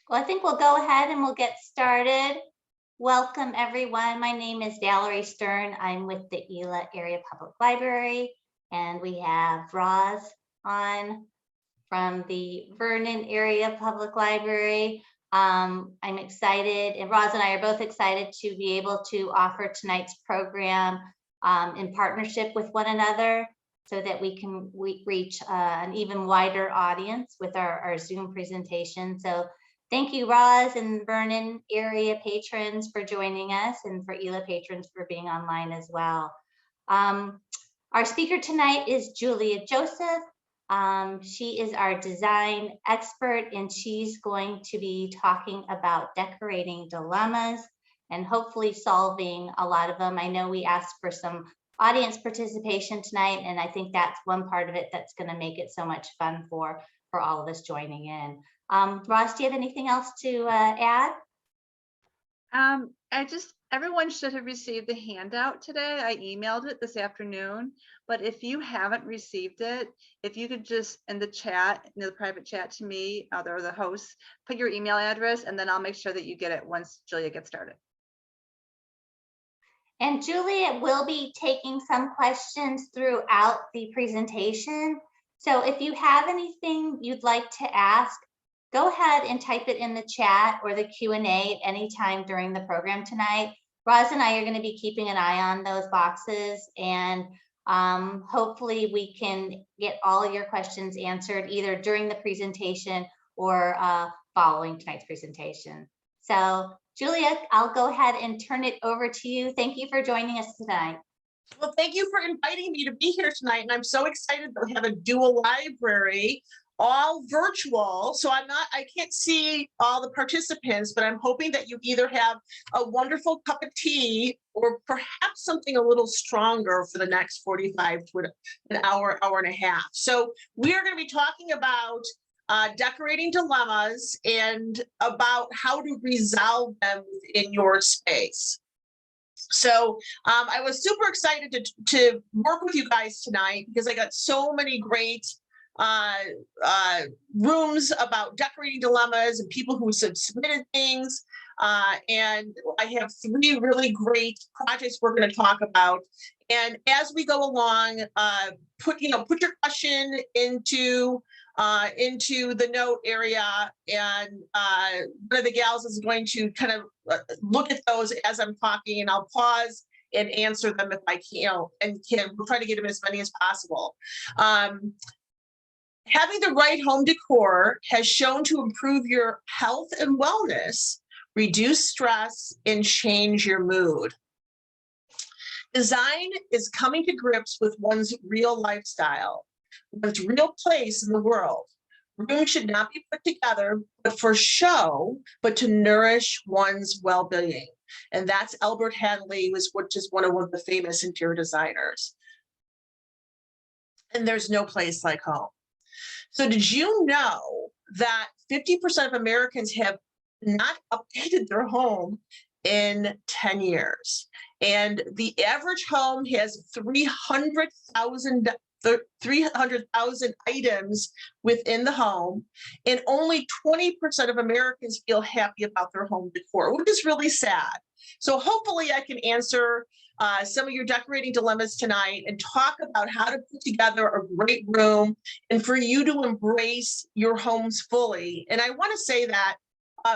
Well, I think we'll go ahead and we'll get started. Welcome, everyone. My name is Valerie Stern. I'm with the Gila Area Public Library, and we have Roz on from the Vernon Area Public Library. I'm excited, and Roz and I are both excited to be able to offer tonight's program in partnership with one another so that we can reach an even wider audience with our Zoom presentation. So thank you, Roz and Vernon area patrons for joining us, and for ELA patrons for being online as well. Our speaker tonight is Julea Joseph. She is our design expert, and she's going to be talking about decorating dilemmas and hopefully solving a lot of them. I know we asked for some audience participation tonight, and I think that's one part of it that's going to make it so much fun for all of us joining in. Ross, do you have anything else to add? Everyone should have received the handout today. I emailed it this afternoon, but if you haven't received it, if you could just in the chat, in the private chat to me, or the host, put your email address, and then I'll make sure that you get it once Julia gets started. And Julia will be taking some questions throughout the presentation. So if you have anything you'd like to ask, go ahead and type it in the chat or the Q&A at any time during the program tonight. Roz and I are going to be keeping an eye on those boxes, and hopefully we can get all your questions answered either during the presentation or following tonight's presentation. So Julia, I'll go ahead and turn it over to you. Thank you for joining us tonight. Well, thank you for inviting me to be here tonight. And I'm so excited to have a dual library, all virtual. So I can't see all the participants, but I'm hoping that you either have a wonderful cup of tea or perhaps something a little stronger for the next 45 to an hour, hour and a half. So we are going to be talking about decorating dilemmas and about how to resolve them in your space. So I was super excited to work with you guys tonight because I got so many great rooms about decorating dilemmas and people who submitted things. And I have 3 really great projects we're going to talk about. And as we go along, put your question into the note area, and one of the gals is going to kind of look at those as I'm talking, and I'll pause and answer them if I can, we'll try to get them as many as possible. Having the right home decor has shown to improve your health and wellness, reduce stress, and change your mood. Design is coming to grips with one's real lifestyle, one's real place in the world. Rooms should not be put together but for show, but to nourish one's well-being. And that's Albert Hadley, which is one of the famous interior designers. And there's no place like home. So did you know that 50% of Americans have not updated their home in 10 years? And the average home has 300,000 items within the home, and only 20% of Americans feel happy about their home decor, which is really sad. So hopefully I can answer some of your decorating dilemmas tonight and talk about how to put together a great room and for you to embrace your homes fully. And I want to say that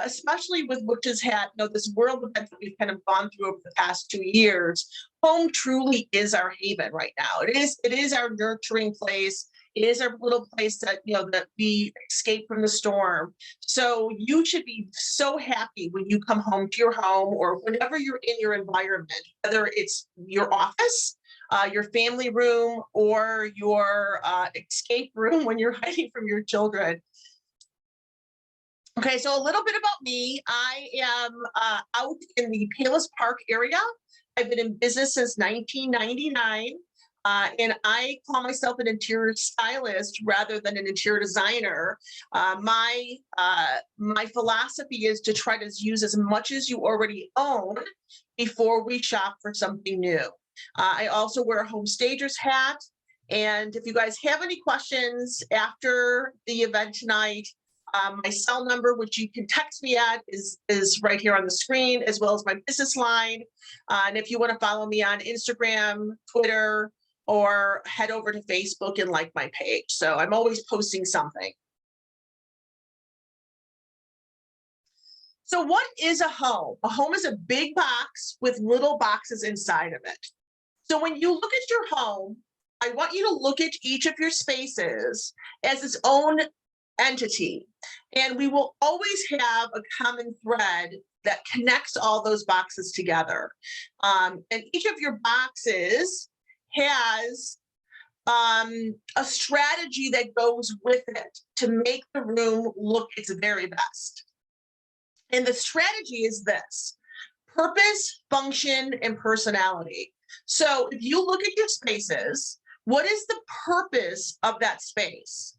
especially with what has had this world event that we've kind of gone through over the past 2 years, home truly is our haven right now. It is our nurturing place. It is our little place that that we escape from the storm. So you should be so happy when you come home to your home, or whenever you're in your environment, whether it's your office, your family room, or your escape room when you're hiding from your children. Okay, so a little bit about me. I am out in the Palos Park area. I've been in business since 1999, and I call myself an interior stylist rather than an interior designer. My philosophy is to try to use as much as you already own before we shop for something new. I also wear a home stager's hat, and if you guys have any questions after the event tonight, My cell number, which you can text me at, is right here on the screen, as well as my business line. And if you want to follow me on Instagram, Twitter, or head over to Facebook and like my page. So I'm always posting something. So what is a home? A home is a big box with little boxes inside of it. So when you look at your home, I want you to look at each of your spaces as its own entity. And we will always have a common thread that connects all those boxes together. And each of your boxes has a strategy that goes with it to make the room look its very best. And the strategy is this: purpose, function, and personality. So if you look at your spaces, what is the purpose of that space?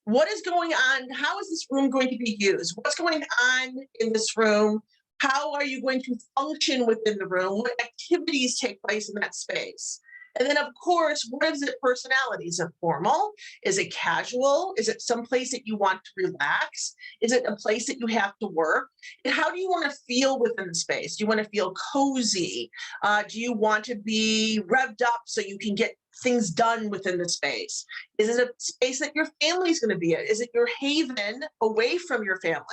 What is going on? How is this room going to be used? What's going on in this room? How are you going to function within the room? What activities take place in that space? And then, of course, what is it personality? Is it formal? Is it casual? Is it someplace that you want to relax? Is it a place that you have to work? And how do you want to feel within the space? Do you want to feel cozy? Do you want to be revved up so you can get things done within the space? Is it a space that your family is going to be at? Is it your haven away from your family?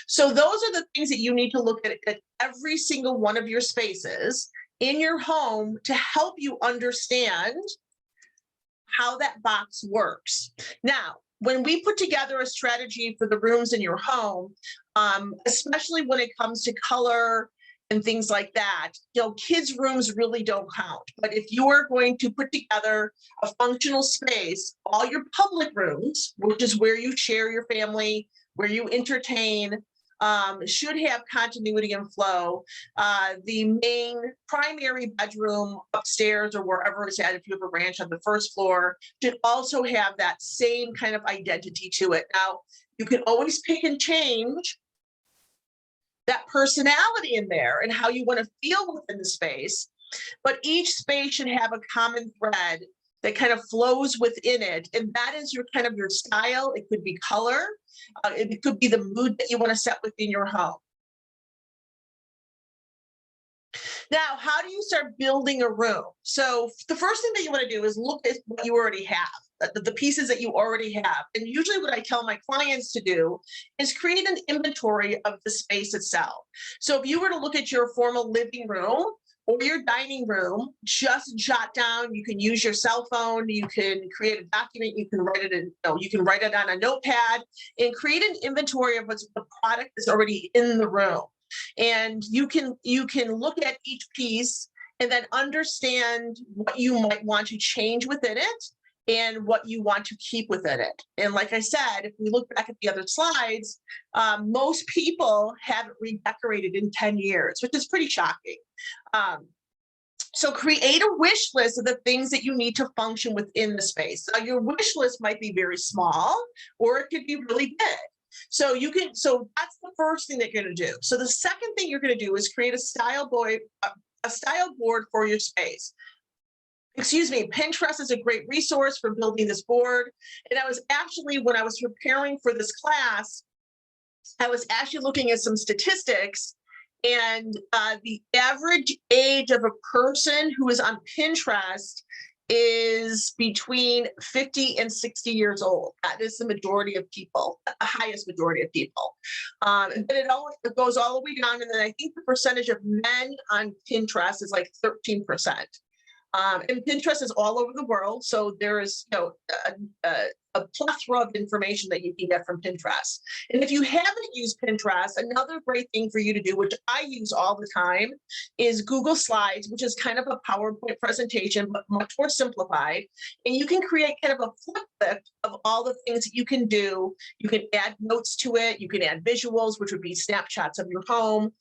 So those are the things that you need to look at every single one of your spaces in your home to help you understand how that box works. Now, when we put together a strategy for the rooms in your home, especially when it comes to color and things like that, kids' rooms really don't count. But if you are going to put together a functional space, all your public rooms, which is where you share your family, where you entertain, should have continuity and flow. The main primary bedroom upstairs or wherever it's at, if you have a ranch on the first floor, should also have that same kind of identity to it. Now, you can always pick and change that personality in there and how you want to feel within the space, but each space should have a common thread that kind of flows within it. And that is your kind of your style. It could be color. It could be the mood that you want to set within your home. Now, how do you start building a room? So the first thing that you want to do is look at what you already have, the pieces that you already have. And usually what I tell my clients to do is create an inventory of the space itself. So if you were to look at your formal living room or your dining room, just jot down, you can use your cell phone, you can create a document, you can write it in, you can write it on a notepad and create an inventory of what's the product that's already in the room. And you can look at each piece and then understand what you might want to change within it and what you want to keep within it. And like I said, if we look back at the other slides, most people haven't redecorated in 10 years, which is pretty shocking. So create a wish list of the things that you need to function within the space. Now, your wish list might be very small, or it could be really big. So that's the first thing that you're going to do. So the second thing you're going to do is create a style board for your space. Excuse me, Pinterest is a great resource for building this board. And I was actually, when I was preparing for this class, I was actually looking at some statistics, and the average age of a person who is on Pinterest is between 50 and 60 years old. That is the majority of people, the highest majority of people. And then it goes all the way down. And then I think the percentage of men on Pinterest is like 13%. And Pinterest is all over the world. So there is a plethora of information that you can get from Pinterest. And if you haven't used Pinterest, another great thing for you to do, which I use all the time, is Google Slides, which is kind of a PowerPoint presentation, but much more simplified. And you can create kind of a flip book of all the things that you can do. You can add notes to it. You can add visuals, which would be snapshots of your home.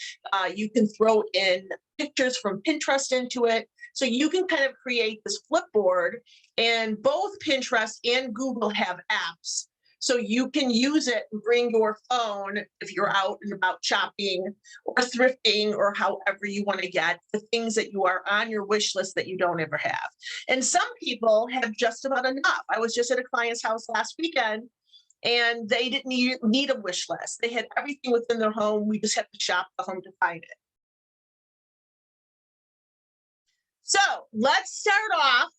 You can throw in pictures from Pinterest into it. So you can kind of create this flipboard, and both Pinterest and Google have apps. So you can use it and bring your phone if you're out and about shopping or thrifting or however you want to get the things that you are on your wish list that you don't ever have. And some people have just about enough. I was just at a client's house last weekend, and they didn't need a wish list. They had everything within their home. We just had to shop the home to find it. So let's start off.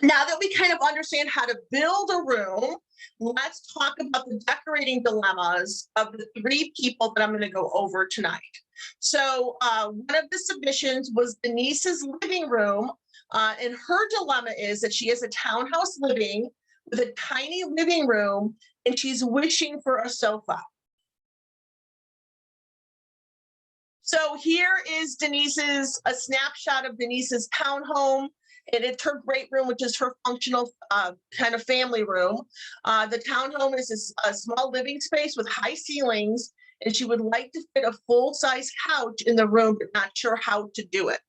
Now that we kind of understand how to build a room, let's talk about the decorating dilemmas of the 3 people that I'm going to go over tonight. So one of the submissions was Denise's living room, and her dilemma is that she has a townhouse living with a tiny living room, and she's wishing for a sofa. So here is a snapshot of Denise's townhome, and it's her great room, which is her functional kind of family room. The townhome is a small living space with high ceilings, and she would like to fit a full-size couch in the room, but not sure how to do it.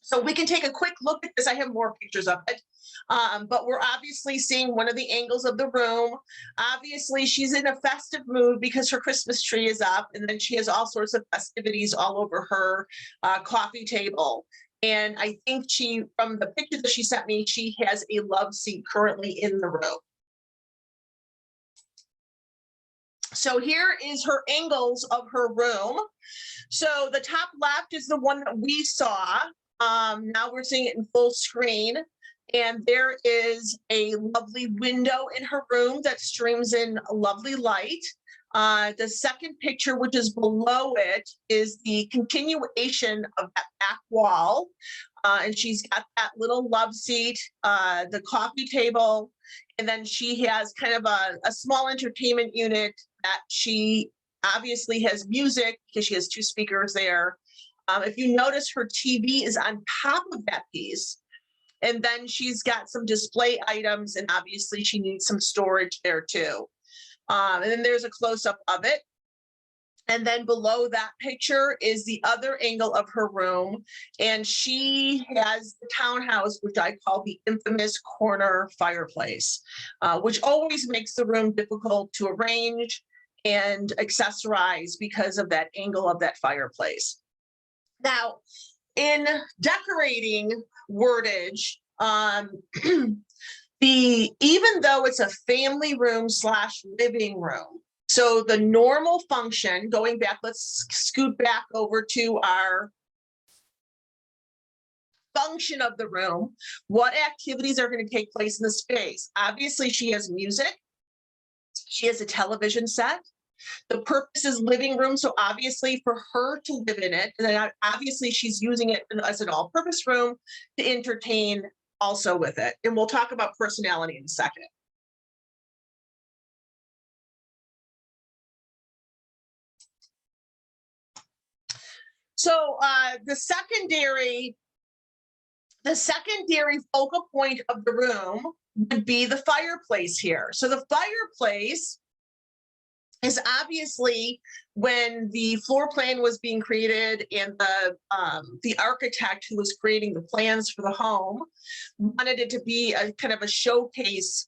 So we can take a quick look at this. I have more pictures of it, but we're obviously seeing one of the angles of the room. Obviously, she's in a festive mood because her Christmas tree is up, and then she has all sorts of festivities all over her coffee table. And I think from the picture that she sent me, she has a love seat currently in the room. So here is her angles of her room. So the top left is the one that we saw. Now we're seeing it in full screen. And there is a lovely window in her room that streams in a lovely light. The second picture, which is below it, is the continuation of that back wall. And she's got that little love seat, the coffee table, and then she has kind of a small entertainment unit that she obviously has music because she has 2 speakers there. If you notice, her TV is on top of that piece. And then she's got some display items, and obviously she needs some storage there too. And then there's a close-up of it. And then below that picture is the other angle of her room. And she has the townhouse, which I call the infamous corner fireplace, which always makes the room difficult to arrange and accessorize because of that angle of that fireplace. Now, in decorating wordage, even though it's a family room / living room, so the normal function, going back, let's scoot back over to our function of the room. What activities are going to take place in the space? Obviously, she has music. She has a television set. The purpose is living room, so obviously for her to live in it, and then obviously she's using it as an all-purpose room to entertain also with it. And we'll talk about personality in a second. So the secondary focal point of the room would be the fireplace here. So the fireplace is obviously, when the floor plan was being created and the architect who was creating the plans for the home wanted it to be a kind of a showcase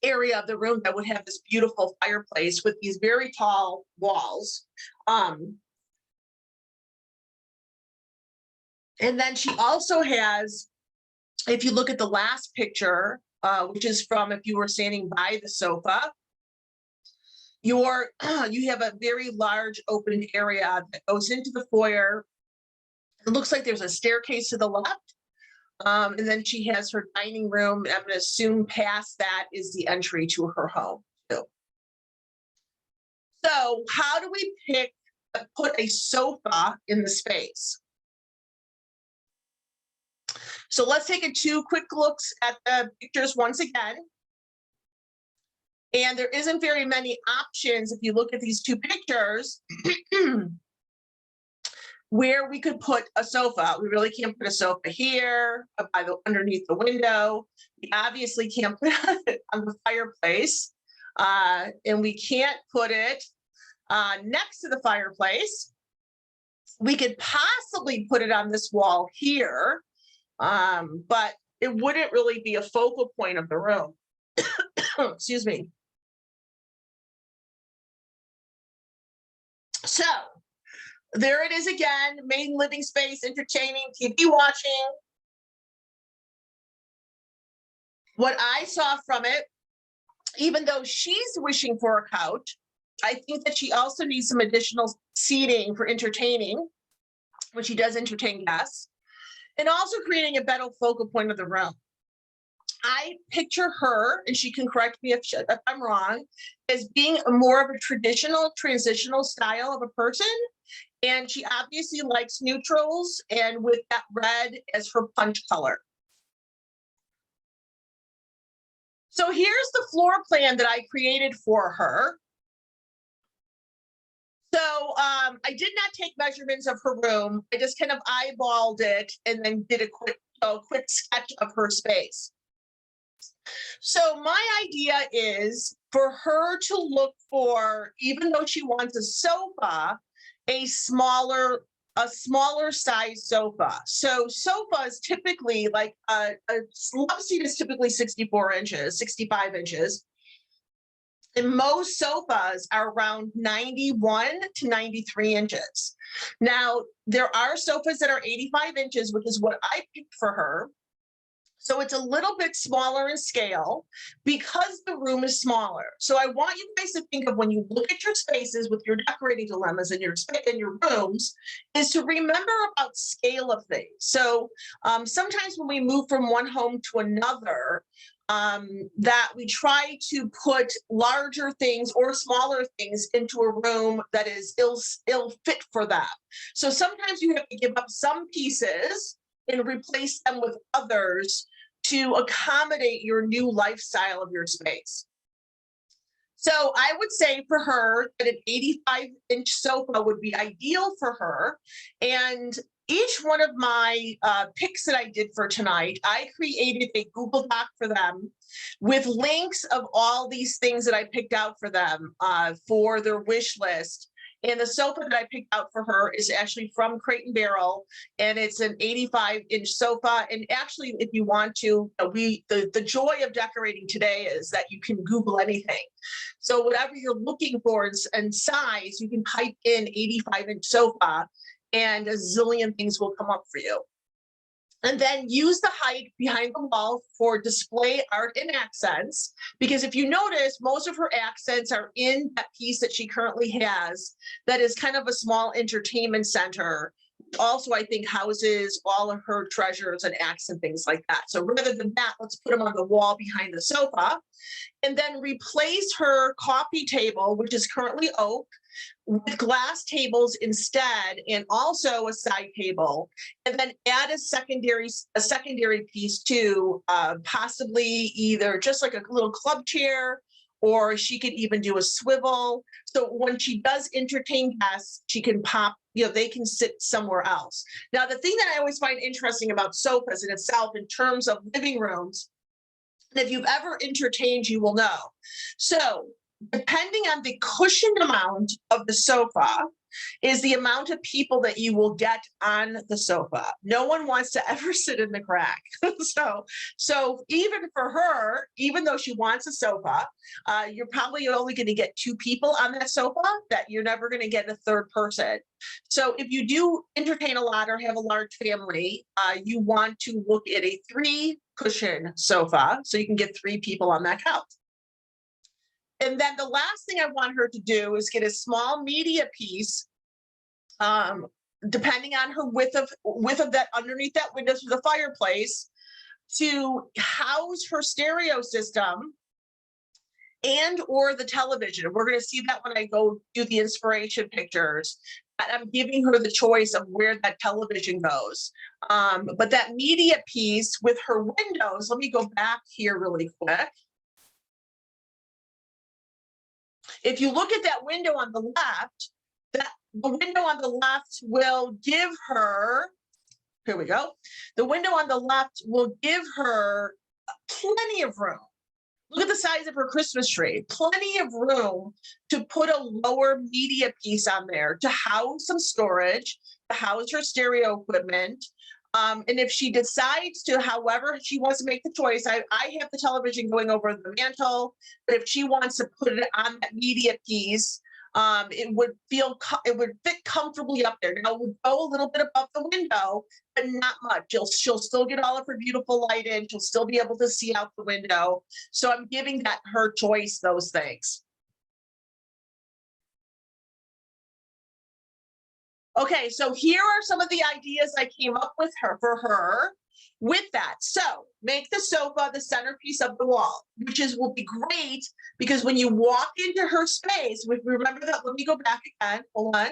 area of the room that would have this beautiful fireplace with these very tall walls. And then she also has, if you look at the last picture, which is from if you were standing by the sofa, you have a very large open area that goes into the foyer. It looks like there's a staircase to the left. And then she has her dining room. I'm going to assume past that is the entry to her home too. So how do we put a sofa in the space? So let's take 2 quick looks at the pictures once again. And there isn't very many options if you look at these 2 pictures where we could put a sofa. We really can't put a sofa here underneath the window. We obviously can't put it on the fireplace. And we can't put it next to the fireplace. We could possibly put it on this wall here, but it wouldn't really be a focal point of the room. Excuse me. So there it is again, main living space, entertaining, TV watching. What I saw from it even though she's wishing for a couch, I think that she also needs some additional seating for entertaining when she does entertain guests, and also creating a better focal point of the room. I picture her, and she can correct me if I'm wrong, as being more of a traditional transitional style of a person. And she obviously likes neutrals, and with that red as her punch color. So here's the floor plan that I created for her. So I did not take measurements of her room. I just kind of eyeballed it and then did a quick sketch of her space. So my idea is for her to look for, even though she wants a sofa, a smaller size sofa. So sofa is typically like a love seat is typically 64 inches, 65 inches. And most sofas are around 91 to 93 inches. Now, there are sofas that are 85 inches, which is what I picked for her. So it's a little bit smaller in scale because the room is smaller. So I want you guys to think of, when you look at your spaces with your decorating dilemmas in your rooms, is to remember about scale of things. So sometimes when we move from one home to another, that we try to put larger things or smaller things into a room that is ill fit for them. So sometimes you have to give up some pieces and replace them with others to accommodate your new lifestyle of your space. So I would say for her that an 85-inch sofa would be ideal for her. And each one of my picks that I did for tonight, I created a Google Doc for them with links of all these things that I picked out for them for their wish list. And the sofa that I picked out for her is actually from Crate and Barrel, and it's an 85-inch sofa. And actually, if you want to, the joy of decorating today is that you can Google anything. So whatever you're looking for in size, you can type in 85-inch sofa, and a zillion things will come up for you. And then use the height behind the wall for display art and accents. Because if you notice, most of her accents are in that piece that she currently has, that is kind of a small entertainment center. Also, I think houses all of her treasures and acts and things like that. So rather than that, let's put them on the wall behind the sofa. And then replace her coffee table, which is currently oak, with glass tables instead, and also a side table, and then add a secondary piece too, possibly either just like a little club chair, or she could even do a swivel. So when she does entertain guests, she can pop, they can sit somewhere else. Now, the thing that I always find interesting about sofas in itself, in terms of living rooms, and if you've ever entertained, you will know. So depending on the cushioned amount of the sofa is the amount of people that you will get on the sofa. No one wants to ever sit in the crack. So even for her, even though she wants a sofa, you're probably only going to get 2 people on that sofa, that you're never going to get a third person. So if you do entertain a lot or have a large family, you want to look at a 3 cushion sofa so you can get 3 people on that couch. And then the last thing I want her to do is get a small media piece, depending on her width of that, underneath that window through the fireplace, to house her stereo system and or the television. We're going to see that when I go do the inspiration pictures. And I'm giving her the choice of where that television goes. But that media piece with her windows, let me go back here really quick. If you look at that window on the left, the window on the left will give her, here we go. The window on the left will give her plenty of room. Look at the size of her Christmas tree. Plenty of room to put a lower media piece on there to house some storage, to house her stereo equipment. And if she decides to, however she wants to make the choice, I have the television going over the mantle, but if she wants to put it on that media piece, It would it would fit comfortably up there. Now it would go a little bit above the window, but not much. She'll still get all of her beautiful light in. She'll still be able to see out the window. So I'm giving that her choice, those things. Okay, so here are some of the ideas I came up with for her with that. So make the sofa the centerpiece of the wall, which will be great because when you walk into her space, remember that, let me go back again, hold on.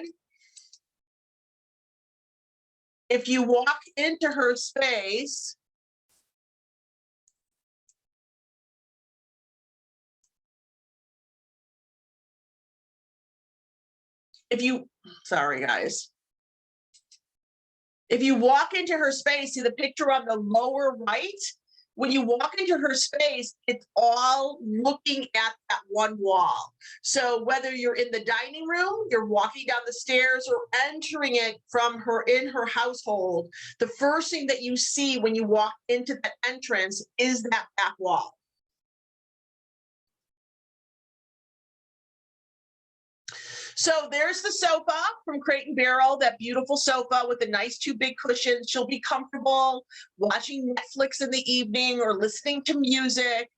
If you walk into her space, sorry guys. If you walk into her space, see the picture on the lower right? When you walk into her space, it's all looking at that one wall. So whether you're in the dining room, you're walking down the stairs, or entering it from in her household, the first thing that you see when you walk into that entrance is that back wall. So there's the sofa from Crate and Barrel, that beautiful sofa with the nice 2 big cushions. She'll be comfortable watching Netflix in the evening or listening to music.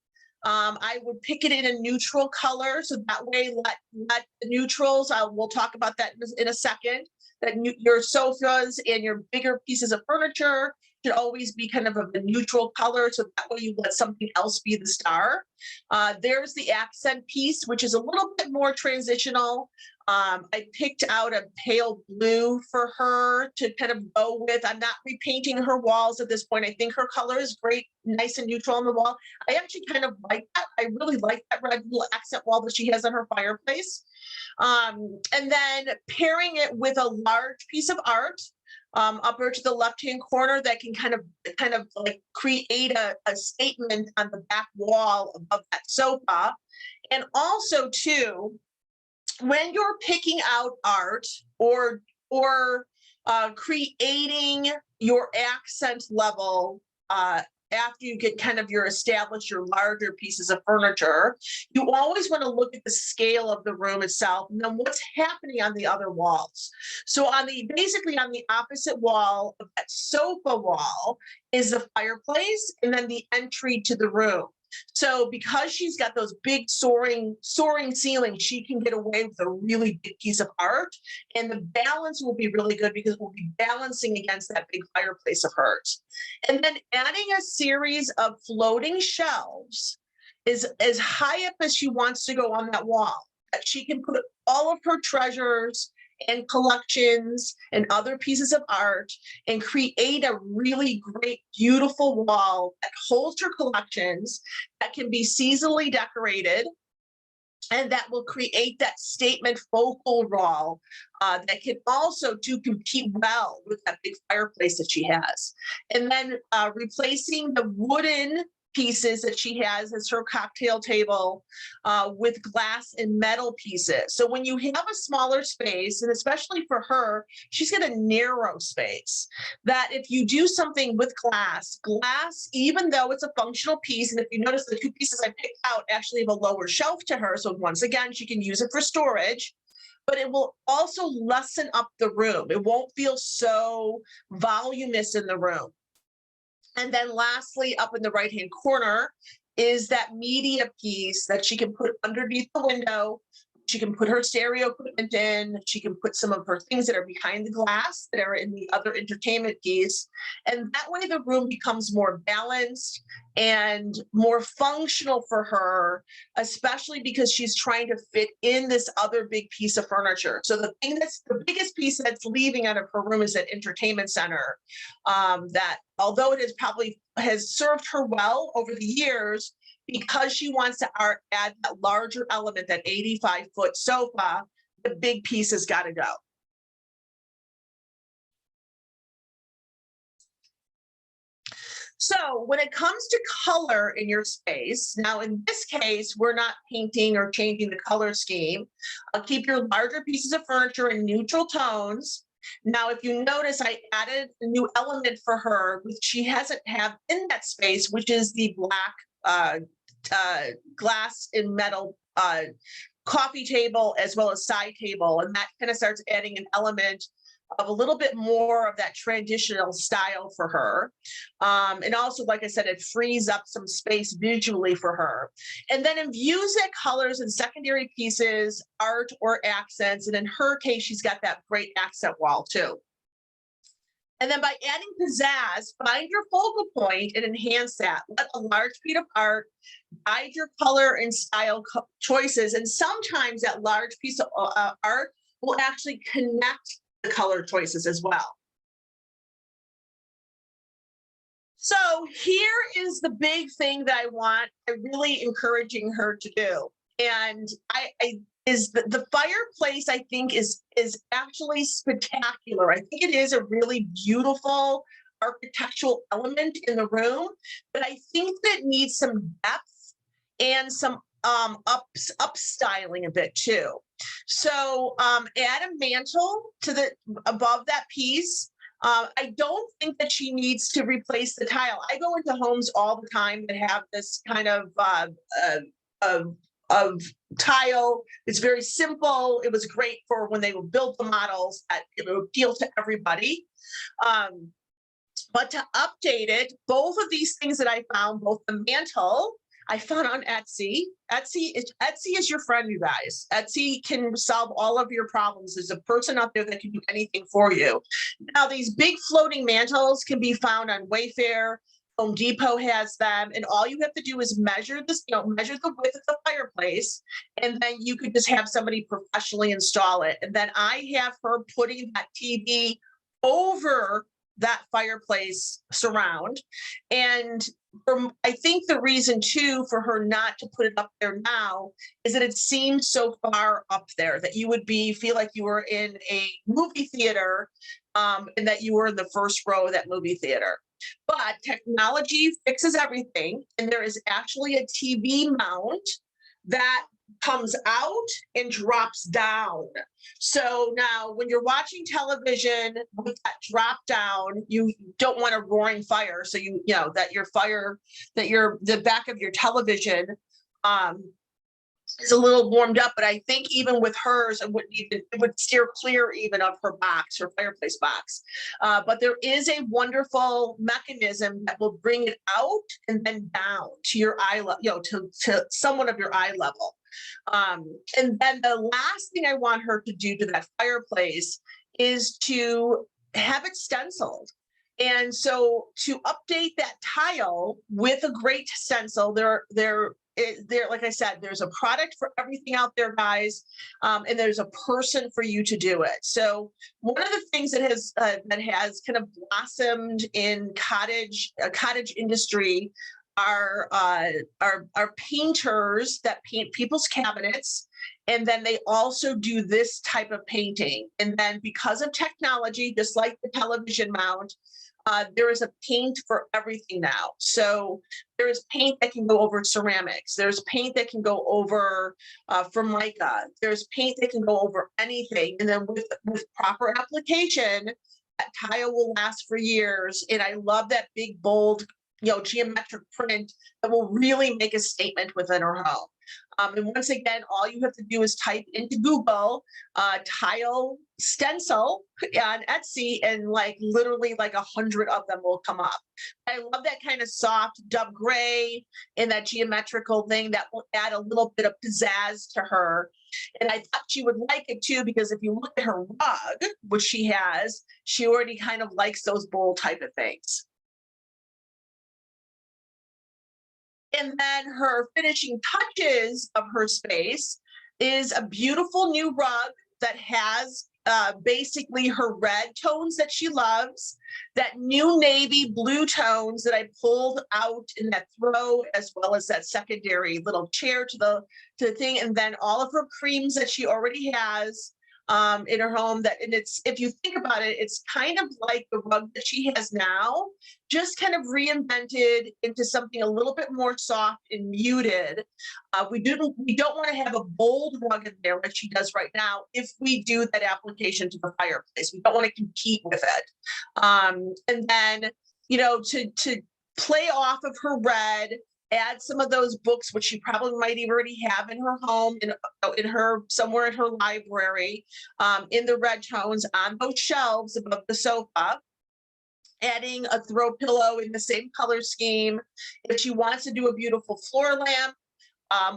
I would pick it in a neutral color, so that way let the neutrals, we'll talk about that in a second, that your sofas and your bigger pieces of furniture should always be kind of a neutral color, so that way you let something else be the star. There's the accent piece, which is a little bit more transitional. I picked out a pale blue for her to kind of go with. I'm not repainting her walls at this point. I think her color is great, nice and neutral on the wall. I actually kind of like that. I really like that red little accent wall that she has on her fireplace. And then pairing it with a large piece of art upper to the left-hand corner that can kind of like create a statement on the back wall above that sofa. And also too, when you're picking out art or creating your accent level after you get kind of your larger pieces of furniture, you always want to look at the scale of the room itself and then what's happening on the other walls. So basically on the opposite wall of that sofa wall is the fireplace and then the entry to the room. So because she's got those big soaring ceilings, she can get away with a really big piece of art, and the balance will be really good because we'll be balancing against that big fireplace of hers. And then adding a series of floating shelves is as high up as she wants to go on that wall, that she can put all of her treasures and collections and other pieces of art and create a really great, beautiful wall that holds her collections, that can be seasonally decorated, and that will create that statement focal wall that can also compete well with that big fireplace that she has. And then replacing the wooden pieces that she has as her cocktail table with glass and metal pieces. So when you have a smaller space, and especially for her, she's got a narrow space, that if you do something with glass, even though it's a functional piece, and if you notice the 2 pieces I picked out actually have a lower shelf to her, so once again, she can use it for storage, but it will also lessen up the room. It won't feel so voluminous in the room. And then lastly, up in the right-hand corner is that media piece that she can put underneath the window. She can put her stereo equipment in. She can put some of her things that are behind the glass that are in the other entertainment piece. And that way the room becomes more balanced and more functional for her, especially because she's trying to fit in this other big piece of furniture. So the biggest piece that's leaving out of her room is that entertainment center, that although it has served her well over the years, because she wants to add that larger element, that 85-foot sofa, the big piece has got to go. So when it comes to color in your space, now in this case, we're not painting or changing the color scheme. Keep your larger pieces of furniture in neutral tones. Now, if you notice, I added a new element for her, which she hasn't had in that space, which is the black glass and metal coffee table as well as side table. And that kind of starts adding an element of a little bit more of that traditional style for her. And also, like I said, it frees up some space visually for her. And then infuse that colors and secondary pieces, art or accents. And in her case, she's got that great accent wall too. And then by adding pizzazz, find your focal point and enhance that. Let a large piece of art guide your color and style choices. And sometimes that large piece of art will actually connect the color choices as well. So here is the big thing that I'm really encouraging her to do. And the fireplace, I think, is actually spectacular. I think it is a really beautiful architectural element in the room, but I think that it needs some depth and some upstyling a bit too. So add a mantle to above that piece. I don't think that she needs to replace the tile. I go into homes all the time that have this kind of tile. It's very simple. It was great for when they would build the models that it would appeal to everybody. But to update it, both of these things that I found, both the mantle, I found on Etsy. Etsy is your friend, you guys. Etsy can solve all of your problems. There's a person out there that can do anything for you. Now, these big floating mantles can be found on Wayfair. Home Depot has them, and all you have to do is measure measure the width of the fireplace, and then you could just have somebody professionally install it. And then I have her putting that TV over that fireplace surround. And I think the reason too for her not to put it up there now is that it seemed so far up there that you would feel like you were in a movie theater, and that you were in the first row of that movie theater. But technology fixes everything, and there is actually a TV mount that comes out and drops down. So now when you're watching television with that drop down, you don't want a roaring fire. So you know that the back of your television is a little warmed up, but I think even with hers, it would steer clear even of her fireplace box. But there is a wonderful mechanism that will bring it out and then down to your eye level, to somewhat of your eye level. And then the last thing I want her to do to that fireplace is to have it stenciled. And so to update that tile with a great stencil, like I said, there's a product for everything out there, guys, and there's a person for you to do it. So one of the things that has kind of blossomed in cottage industry are painters that paint people's cabinets, and then they also do this type of painting. And then because of technology, just like the television mount, there is a paint for everything now. So there is paint that can go over ceramics. There's paint that can go over Formica. There's paint that can go over anything. And then with proper application, that tile will last for years. And I love that big, bold, geometric print that will really make a statement within her home. And once again, all you have to do is type into Google tile stencil on Etsy, and literally 100 of them will come up. I love that kind of soft dove gray and that geometrical thing that will add a little bit of pizzazz to her. And I thought she would like it too, because if you look at her rug, which she has, she already kind of likes those bold type of things. And then her finishing touches of her space is a beautiful new rug that has basically her red tones that she loves, that new navy blue tones that I pulled out in that throw, as well as that secondary little chair to the thing, and then all of her creams that she already has in her home. And it's, if you think about it, it's kind of like the rug that she has now, just kind of reinvented into something a little bit more soft and muted. We don't want to have a bold rug in there like she does right now. If we do that application to the fireplace, we don't want to compete with it. And then, to play off of her red add some of those books, which she probably might already have in her home, in her somewhere in her library, in the red tones on those shelves above the sofa. Adding a throw pillow in the same color scheme. If she wants to do a beautiful floor lamp,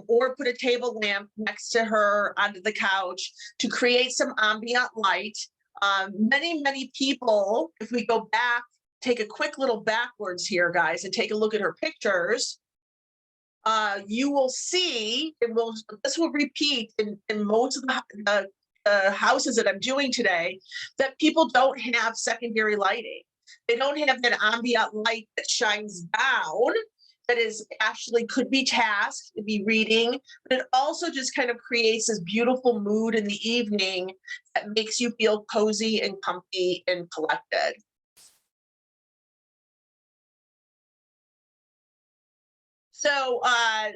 or put a table lamp next to her onto the couch to create some ambient light. Many people, if we go back, take a quick little backwards here, guys, and take a look at her pictures, you will see, this will repeat in most of the houses that I'm doing today, that people don't have secondary lighting. They don't have that ambient light that shines down, that is actually could be tasked to be reading, but it also just kind of creates this beautiful mood in the evening that makes you feel cozy and comfy and collected. So I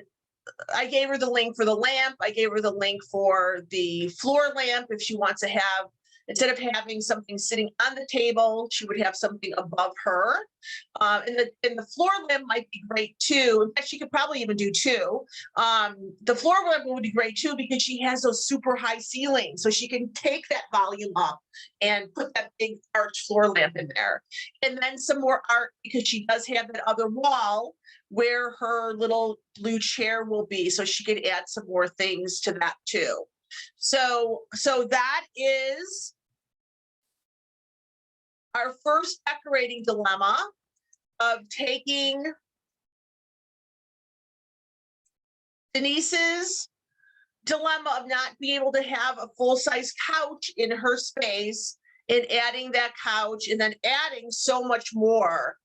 gave her the link for the lamp. I gave her the link for the floor lamp. If she wants to have, instead of having something sitting on the table, she would have something above her. And the floor lamp might be great too. In fact, she could probably even do two. The floor lamp would be great too, because she has those super high ceilings. So she can take that volume up and put that big arch floor lamp in there. And then some more art, because she does have that other wall where her little blue chair will be. So she could add some more things to that too. So that is our first decorating dilemma of taking Denise's dilemma of not being able to have a full-size couch in her space and adding that couch and then adding so much more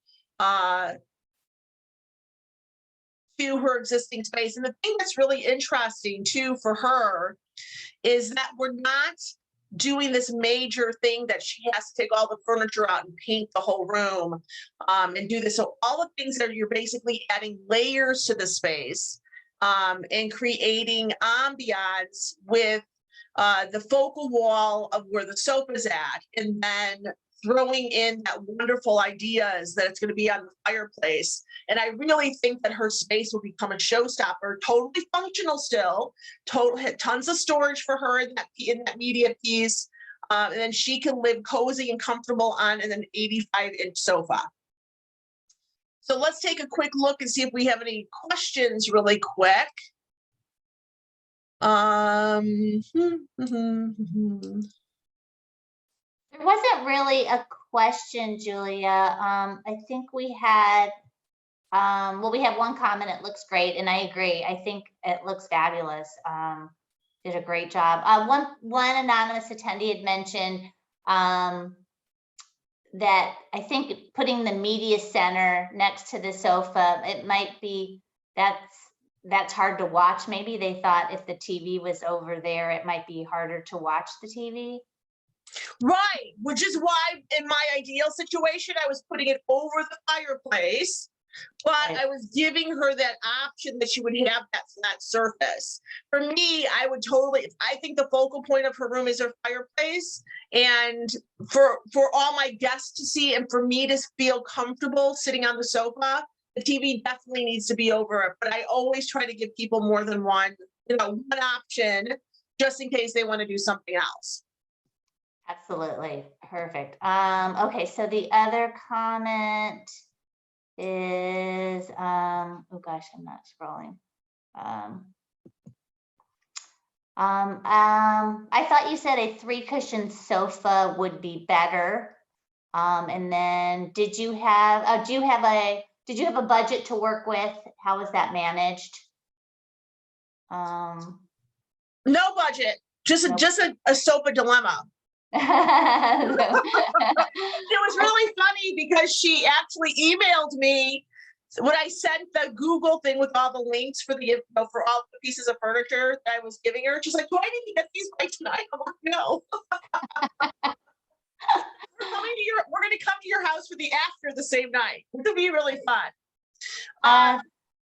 to her existing space. And the thing that's really interesting too for her is that we're not doing this major thing that she has to take all the furniture out and paint the whole room and do this. So all the things that you're basically adding layers to the space and creating ambiance with the focal wall of where the sofa's at, and then throwing in that wonderful ideas that it's going to be on the fireplace. And I really think that her space will become a showstopper, totally functional still, had tons of storage for her in that media piece. And then she can live cozy and comfortable on an 85-inch sofa. So let's take a quick look and see if we have any questions really quick. There wasn't really a question, Julia. I think we had, well, we have one comment. It looks great, and I agree. I think it looks fabulous. Did a great job. One anonymous attendee had mentioned that I think putting the media center next to the sofa, it might be that's hard to watch. Maybe they thought if the TV was over there, it might be harder to watch the TV. Right, which is why in my ideal situation, I was putting it over the fireplace, but Right. I was giving her that option that she would have that flat surface. For me, I would totally, I think the focal point of her room is her fireplace. And for all my guests to see and for me to feel comfortable sitting on the sofa, the TV definitely needs to be over it. But I always try to give people more than one option, just in case they want to do something else. Absolutely. Perfect. Okay, so the other comment is, oh gosh, I'm not scrolling. I thought you said a 3-cushion sofa would be better. And then did you have a budget to work with? How was that managed? No budget, just Nope. a sofa dilemma. It was really funny because she actually emailed me when I sent the Google thing with all the links for for all the pieces of furniture that I was giving her. She's like, "Do I need to get these by tonight?" I'm like, "No." We're going to come to your house for the after the same night. It'll be really fun.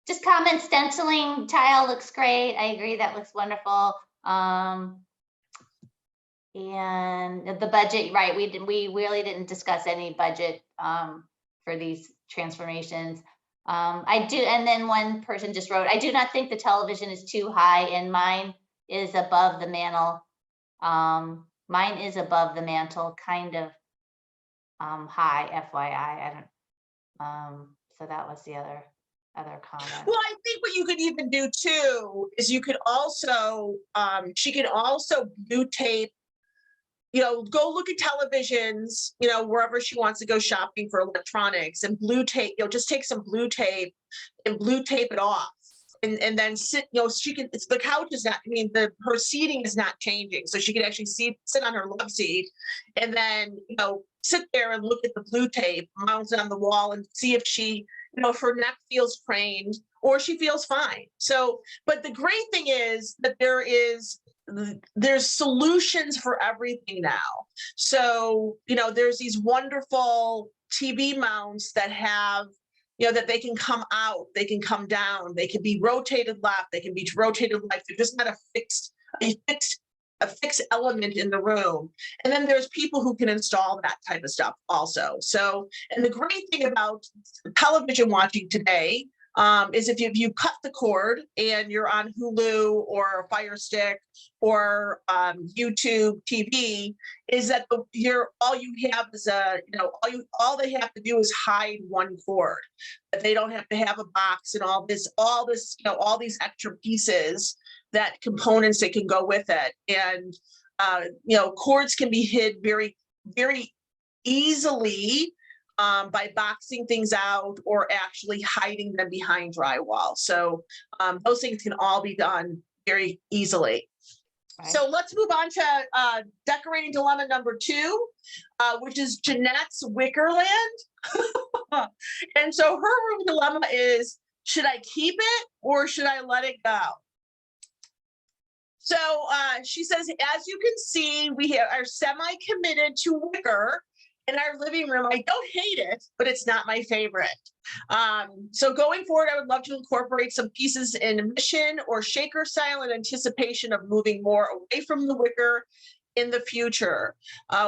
Just comment stenciling tile looks great. I agree, that looks wonderful. And the budget, right? We really didn't discuss any budget for these transformations. I do, and then one person just wrote, I do not think the television is too high and mine is above the mantle. Mine is above the mantle, kind of high, FYI. I don't, so that was the other comment. Well, I think what you could even do too is you could also, she could also blue tape, go look at televisions, wherever she wants to go shopping for electronics, and blue tape, just take some blue tape and blue tape it off. And then sit, she can, the couch is not, her seating is not changing. So she could actually sit on her love seat and then, sit there and look at the blue tape mounted on the wall and see if she, if her neck feels craned or she feels fine. So, but the great thing is that there's solutions for everything now. So, there's these wonderful TV mounts that have, that they can come out, they can come down, they can be rotated left, they can be rotated right. They're just not a fixed element in the room. And then there's people who can install that type of stuff also. So, and the great thing about television watching today is if you cut the cord and you're on Hulu or Fire Stick or YouTube TV, is that all you have is all they have to do is hide one cord. But they don't have to have a box and all these extra pieces, that components that can go with it. And cords can be hid very, very easily by boxing things out or actually hiding them behind drywall. So those things can all be done very easily. Right. So let's move on to decorating dilemma number 2, which is Jeanette's Wickerland. And so her room dilemma is, should I keep it or should I let it go? So she says, as you can see, we are semi-committed to wicker in our living room. I don't hate it, but it's not my favorite. So going forward, I would love to incorporate some pieces in mission or shaker style in anticipation of moving more away from the wicker in the future.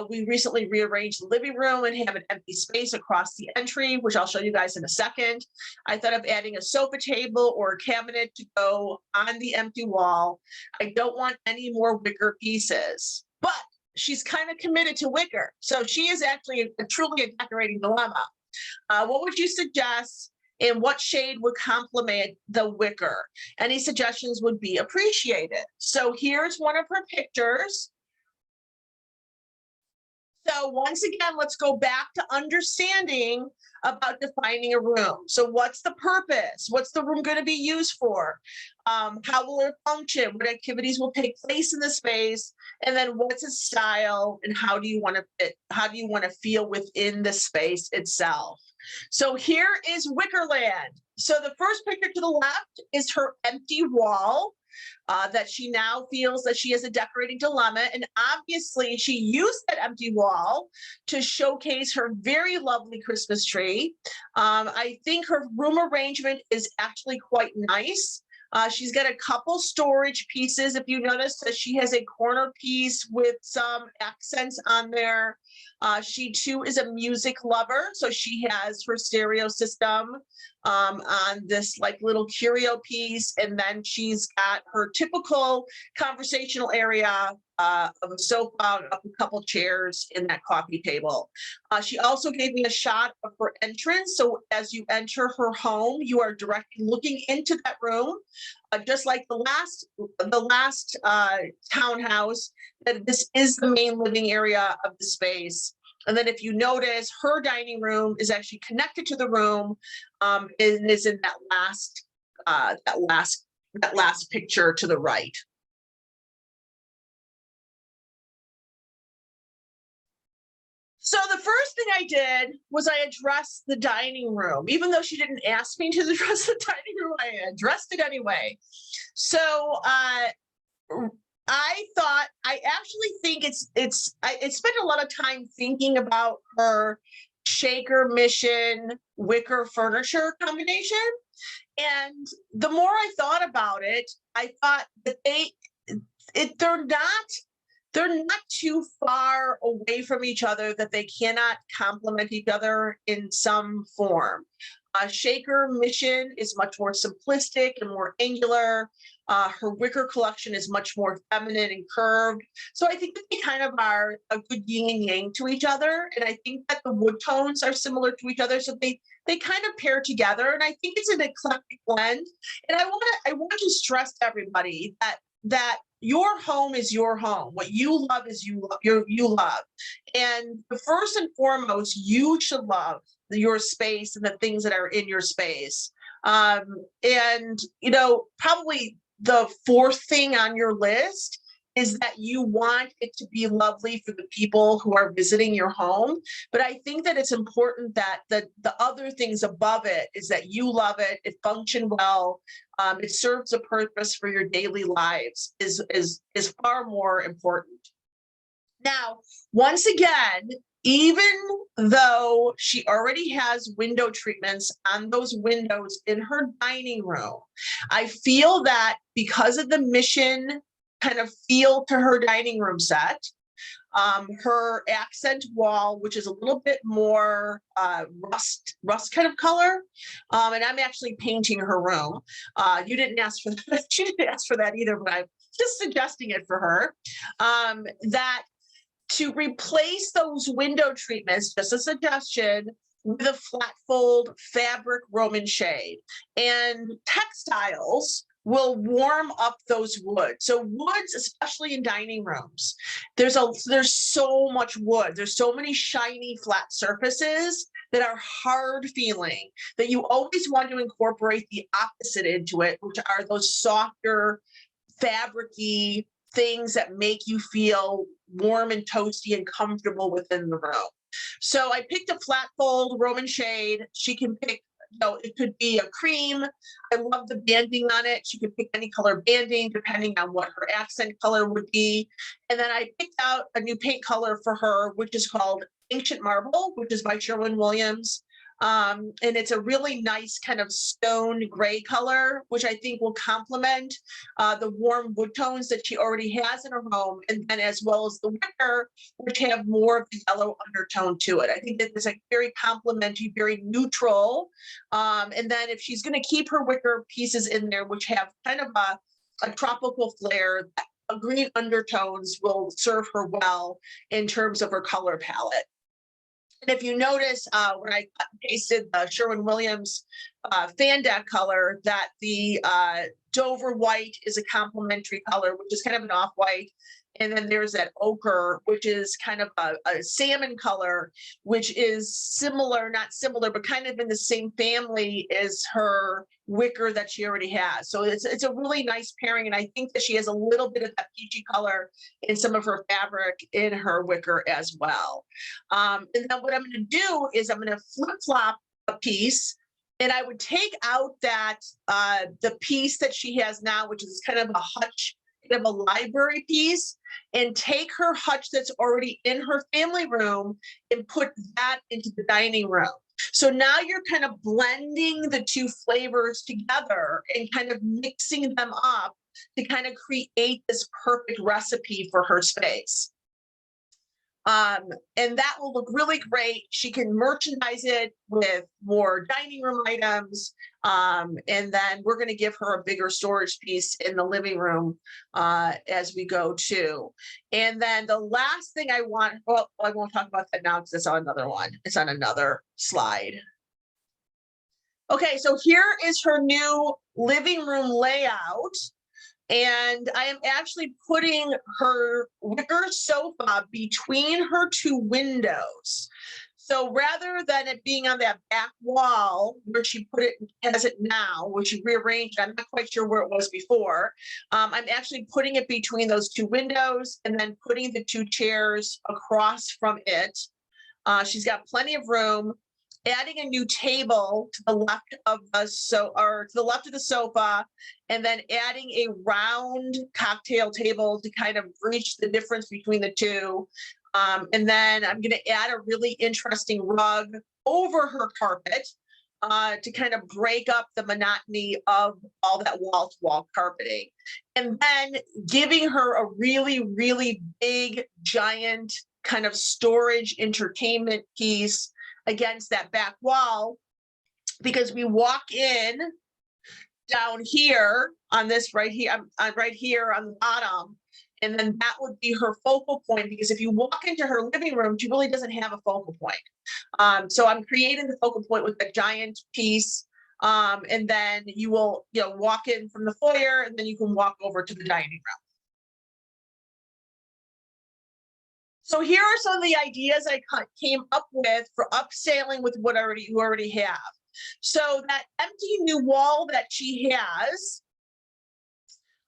We recently rearranged the living room and have an empty space across the entry, which I'll show you guys in a second. I thought of adding a sofa table or a cabinet to go on the empty wall. I don't want any more wicker pieces, but she's kind of committed to wicker. So she is actually truly a decorating dilemma. What would you suggest and what shade would complement the wicker? Any suggestions would be appreciated. So here's one of her pictures. So once again, let's go back to understanding about defining a room. So what's the purpose? What's the room going to be used for? How will it function? What activities will take place in the space? And then what's its style and how do you want to fit? How do you want to feel within the space itself? So here is Wickerland. So the first picture to the left is her empty wall. That she now feels that she has a decorating dilemma. And obviously she used that empty wall to showcase her very lovely Christmas tree. I think her room arrangement is actually quite nice. She's got a couple storage pieces. If you notice that she has a corner piece with some accents on there. She too is a music lover. So she has her stereo system on this like little curio piece. And then she's got her typical conversational area of a sofa, a couple chairs in that coffee table. She also gave me a shot of her entrance. So as you enter her home, you are directly looking into that room, just like the last townhouse, that this is the main living area of the space. And then if you notice, her dining room is actually connected to the room and is in that last picture to the right. So the first thing I did was I addressed the dining room. Even though she didn't ask me to address the dining room, I addressed it anyway. So I actually think I spent a lot of time thinking about her shaker mission wicker furniture combination. And the more I thought about it, I thought that they're they're not too far away from each other that they cannot complement each other in some form. Shaker Mission is much more simplistic and more angular. Her wicker collection is much more feminine and curved. So I think that they kind of are a good yin and yang to each other. And I think that the wood tones are similar to each other. So they kind of pair together. And I think it's an eclectic blend. And I want to stress to everybody that your home is your home. What you love is you love. And first and foremost, you should love your space and the things that are in your space. And, you know, probably the fourth thing on your list is that you want it to be lovely for the people who are visiting your home. But I think that it's important that the other things above it is that you love it, it functions well, it serves a purpose for your daily lives is far more important. Now, once again, even though she already has window treatments on those windows in her dining room, I feel that because of the mission kind of feel to her dining room set, her accent wall, which is a little bit more rust kind of color, and I'm actually painting her room. You didn't ask for that. She didn't ask for that either, but I'm just suggesting it for her. That to replace those window treatments, just a suggestion, with a flat fold fabric Roman shade. And textiles will warm up those woods. So woods, especially in dining rooms, there's so much wood. There's so many shiny flat surfaces that are hard feeling that you always want to incorporate the opposite into it, which are those softer, fabricy things that make you feel warm and toasty and comfortable within the room. So I picked a flat fold Roman shade. She can pick, you know, it could be a cream. I love the banding on it. She could pick any color banding depending on what her accent color would be. And then I picked out a new paint color for her, which is called Ancient Marble, which is by Sherwin-Williams. And it's a really nice kind of stone gray color, which I think will complement the warm wood tones that she already has in her home, and then as well as the wicker, which have more of the yellow undertone to it. I think that it's like very complementary, very neutral. And then if she's going to keep her wicker pieces in there, which have kind of a tropical flair, green undertones will serve her well in terms of her color palette. And if you notice, when I pasted the Sherwin-Williams fan deck color, that the Dover white is a complementary color, which is kind of an off-white. And then there's that ochre, which is kind of a salmon color, which is similar, not similar, but kind of in the same family as her wicker that she already has. So it's a really nice pairing. And I think that she has a little bit of that peachy color in some of her fabric in her wicker as well. And then what I'm going to do is I'm going to flip-flop a piece. And I would take out that the piece that she has now, which is kind of a hutch, kind of a library piece, and take her hutch that's already in her family room and put that into the dining room. So now you're kind of blending the two flavors together and kind of mixing them up to kind of create this perfect recipe for her space. And that will look really great. She can merchandise it with more dining room items. And then we're going to give her a bigger storage piece in the living room as we go too. And then the last thing I want, well, I won't talk about that now because it's on another one. It's on another slide. Okay, so here is her new living room layout. And I am actually putting her wicker sofa between her two windows. So rather than it being on that back wall where she put it, has it now, where she rearranged, I'm not quite sure where it was before. I'm actually putting it between those two windows and then putting the two chairs across from it. She's got plenty of room. Adding a new table to the left of the sofa, and then adding a round cocktail table to kind of bridge the difference between the two. And then I'm going to add a really interesting rug over her carpet. to kind of break up the monotony of all that wall-to-wall carpeting. And then giving her a really, really big, giant kind of storage entertainment piece against that back wall, because we walk in down here on this right here, right here on the bottom, and then that would be her focal point, because if you walk into her living room, she really doesn't have a focal point. So I'm creating the focal point with a giant piece, and then you will, walk in from the foyer, and then you can walk over to the dining room. So here are some of the ideas I came up with for upscaling with what you already have. So that empty new wall that she has,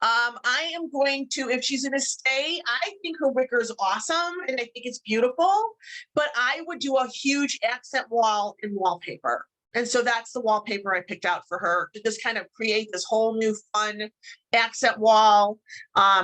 I am going to, if she's going to stay, I think her wicker is awesome and I think it's beautiful, but I would do a huge accent wall in wallpaper. And so that's the wallpaper I picked out for her, to just kind of create this whole new fun accent wall.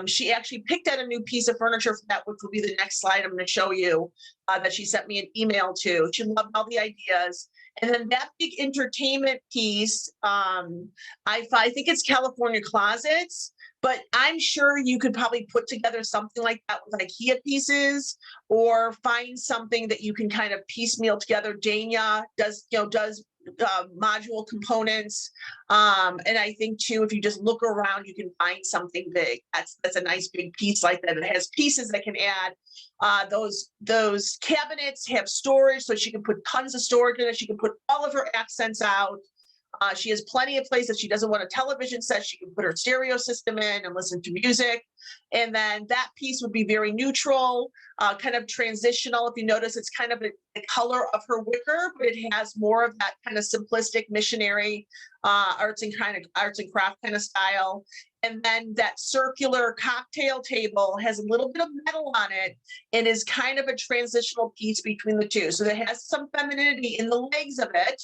She actually picked out a new piece of furniture for that, which will be the next slide I'm going to show you, that she sent me an email to. She loved all the ideas. And then that big entertainment piece, I think it's California Closets, but I'm sure you could probably put together something like that with IKEA pieces, or find something that you can kind of piecemeal together. Dania does module components. And I think too, if you just look around, you can find something big. That's a nice big piece like that. It has pieces that can add. Those cabinets have storage, so she can put tons of storage in it. She can put all of her accents out. She has plenty of places. She doesn't want a television set. She can put her stereo system in and listen to music. And then that piece would be very neutral, kind of transitional. If you notice, it's kind of the color of her wicker, but it has more of that kind of simplistic missionary arts and craft kind of style. And then that circular cocktail table has a little bit of metal on it and is kind of a transitional piece between the two. So it has some femininity in the legs of it.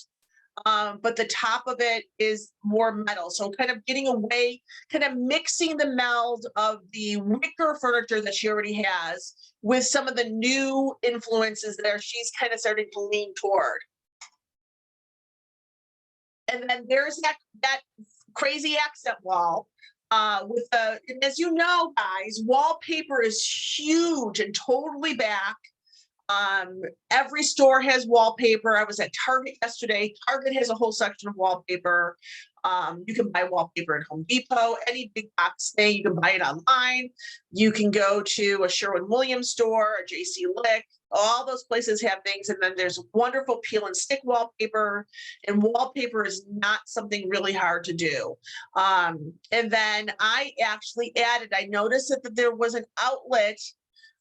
But the top of it is more metal. So kind of getting away, kind of mixing the meld of the wicker furniture that she already has with some of the new influences there she's kind of starting to lean toward. And then there's that crazy accent wall. As you know, guys, wallpaper is huge and totally back. Every store has wallpaper. I was at Target yesterday. Target has a whole section of wallpaper. You can buy wallpaper at Home Depot, any big box thing. You can buy it online. You can go to a Sherwin-Williams store, a J.C. Lick. All those places have things. And then there's wonderful peel and stick wallpaper. And wallpaper is not something really hard to do. And then I actually added, I noticed that there was an outlet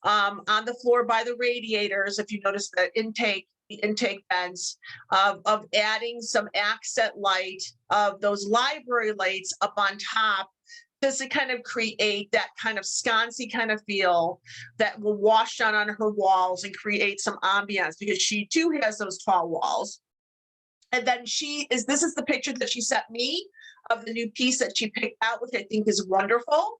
on the floor by the radiators. If you notice the intake vents, of adding some accent light of those library lights up on top, just to kind of create that kind of sconcy kind of feel that will wash down on her walls and create some ambiance, because she too has those tall walls. And then this is the picture that she sent me of the new piece that she picked out, which I think is wonderful.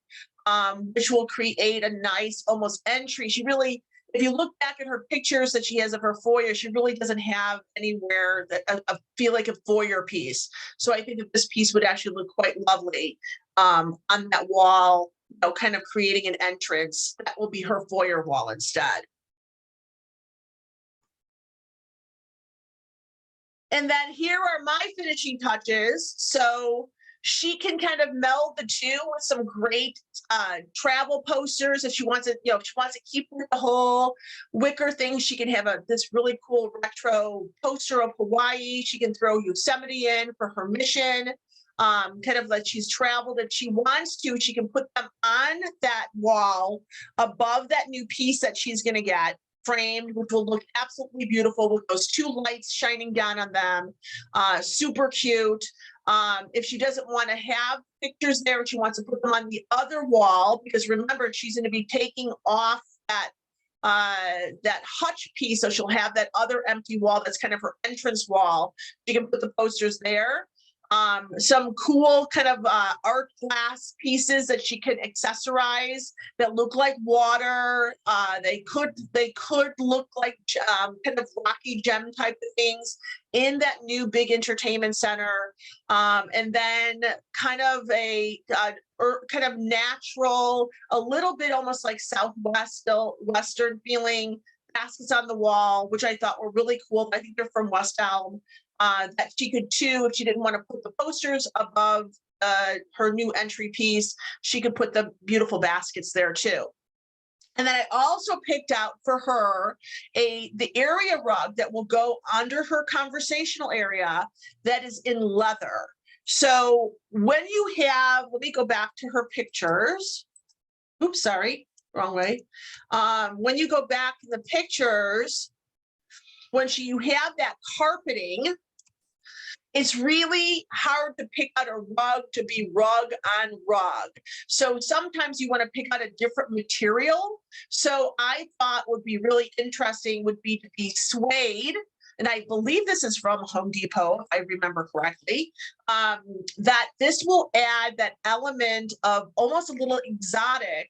Which will create a nice almost entry. She really, if you look back at her pictures that she has of her foyer, she really doesn't have anywhere that feel like a foyer piece. So I think that this piece would actually look quite lovely on that wall, kind of creating an entrance. That will be her foyer wall instead. And then here are my finishing touches. So she can kind of meld the two with some great travel posters. If she wants to, if she wants to keep with the whole wicker thing, she can have this really cool retro poster of Hawaii. She can throw Yosemite in for her mission. Kind of like she's traveled. If she wants to, she can put them on that wall above that new piece that she's going to get framed, which will look absolutely beautiful with those two lights shining down on them. Super cute. If she doesn't want to have pictures there, she wants to put them on the other wall, because remember, she's going to be taking off that hutch piece, so she'll have that other empty wall that's kind of her entrance wall. She can put the posters there. some cool kind of art glass pieces that she could accessorize that look like water. They could look like kind of rocky gem type of things in that new big entertainment center. And then kind of kind of natural, a little bit almost like Western feeling baskets on the wall, which I thought were really cool. I think they're from West Elm. That she could too, if she didn't want to put the posters above her new entry piece, she could put the beautiful baskets there too. And then I also picked out for her the area rug that will go under her conversational area that is in leather. So when you have, let me go back to her pictures. Oops, sorry, wrong way. When you go back in the pictures, when you have that carpeting, it's really hard to pick out a rug to be rug on rug. So sometimes you want to pick out a different material. So I thought would be really interesting would be to be suede. And I believe this is from Home Depot, if I remember correctly, that this will add that element of almost a little exotic,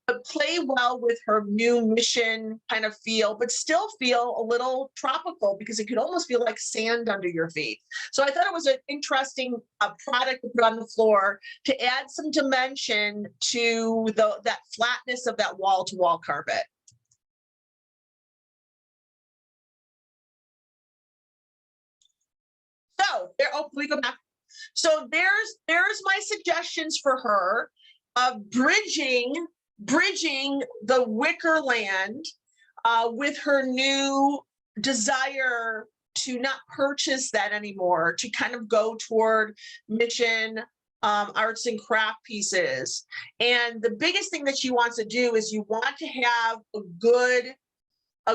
but play well with her new mission kind of feel, but still feel a little tropical because it could almost feel like sand under your feet. So I thought it was an interesting product to put on the floor to add some dimension to that flatness of that wall-to-wall carpet. So there, oh, we go back. So there's my suggestions for her of bridging the Wicker Land with her new desire to not purchase that anymore, to kind of go toward mission arts and craft pieces. And the biggest thing that she wants to do is you want to have a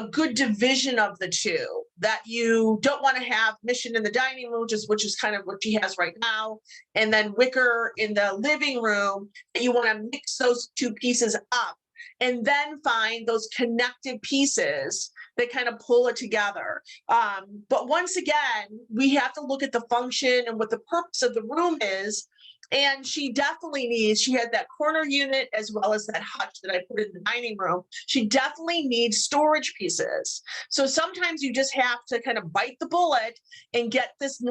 good division of the two, that you don't want to have mission in the dining room, which is kind of what she has right now, and then wicker in the living room. And you want to mix those two pieces up and then find those connected pieces that kind of pull it together. But once again, we have to look at the function and what the purpose of the room is. And she had that corner unit as well as that hutch that I put in the dining room. She definitely needs storage pieces. So sometimes you just have to kind of bite the bullet and get this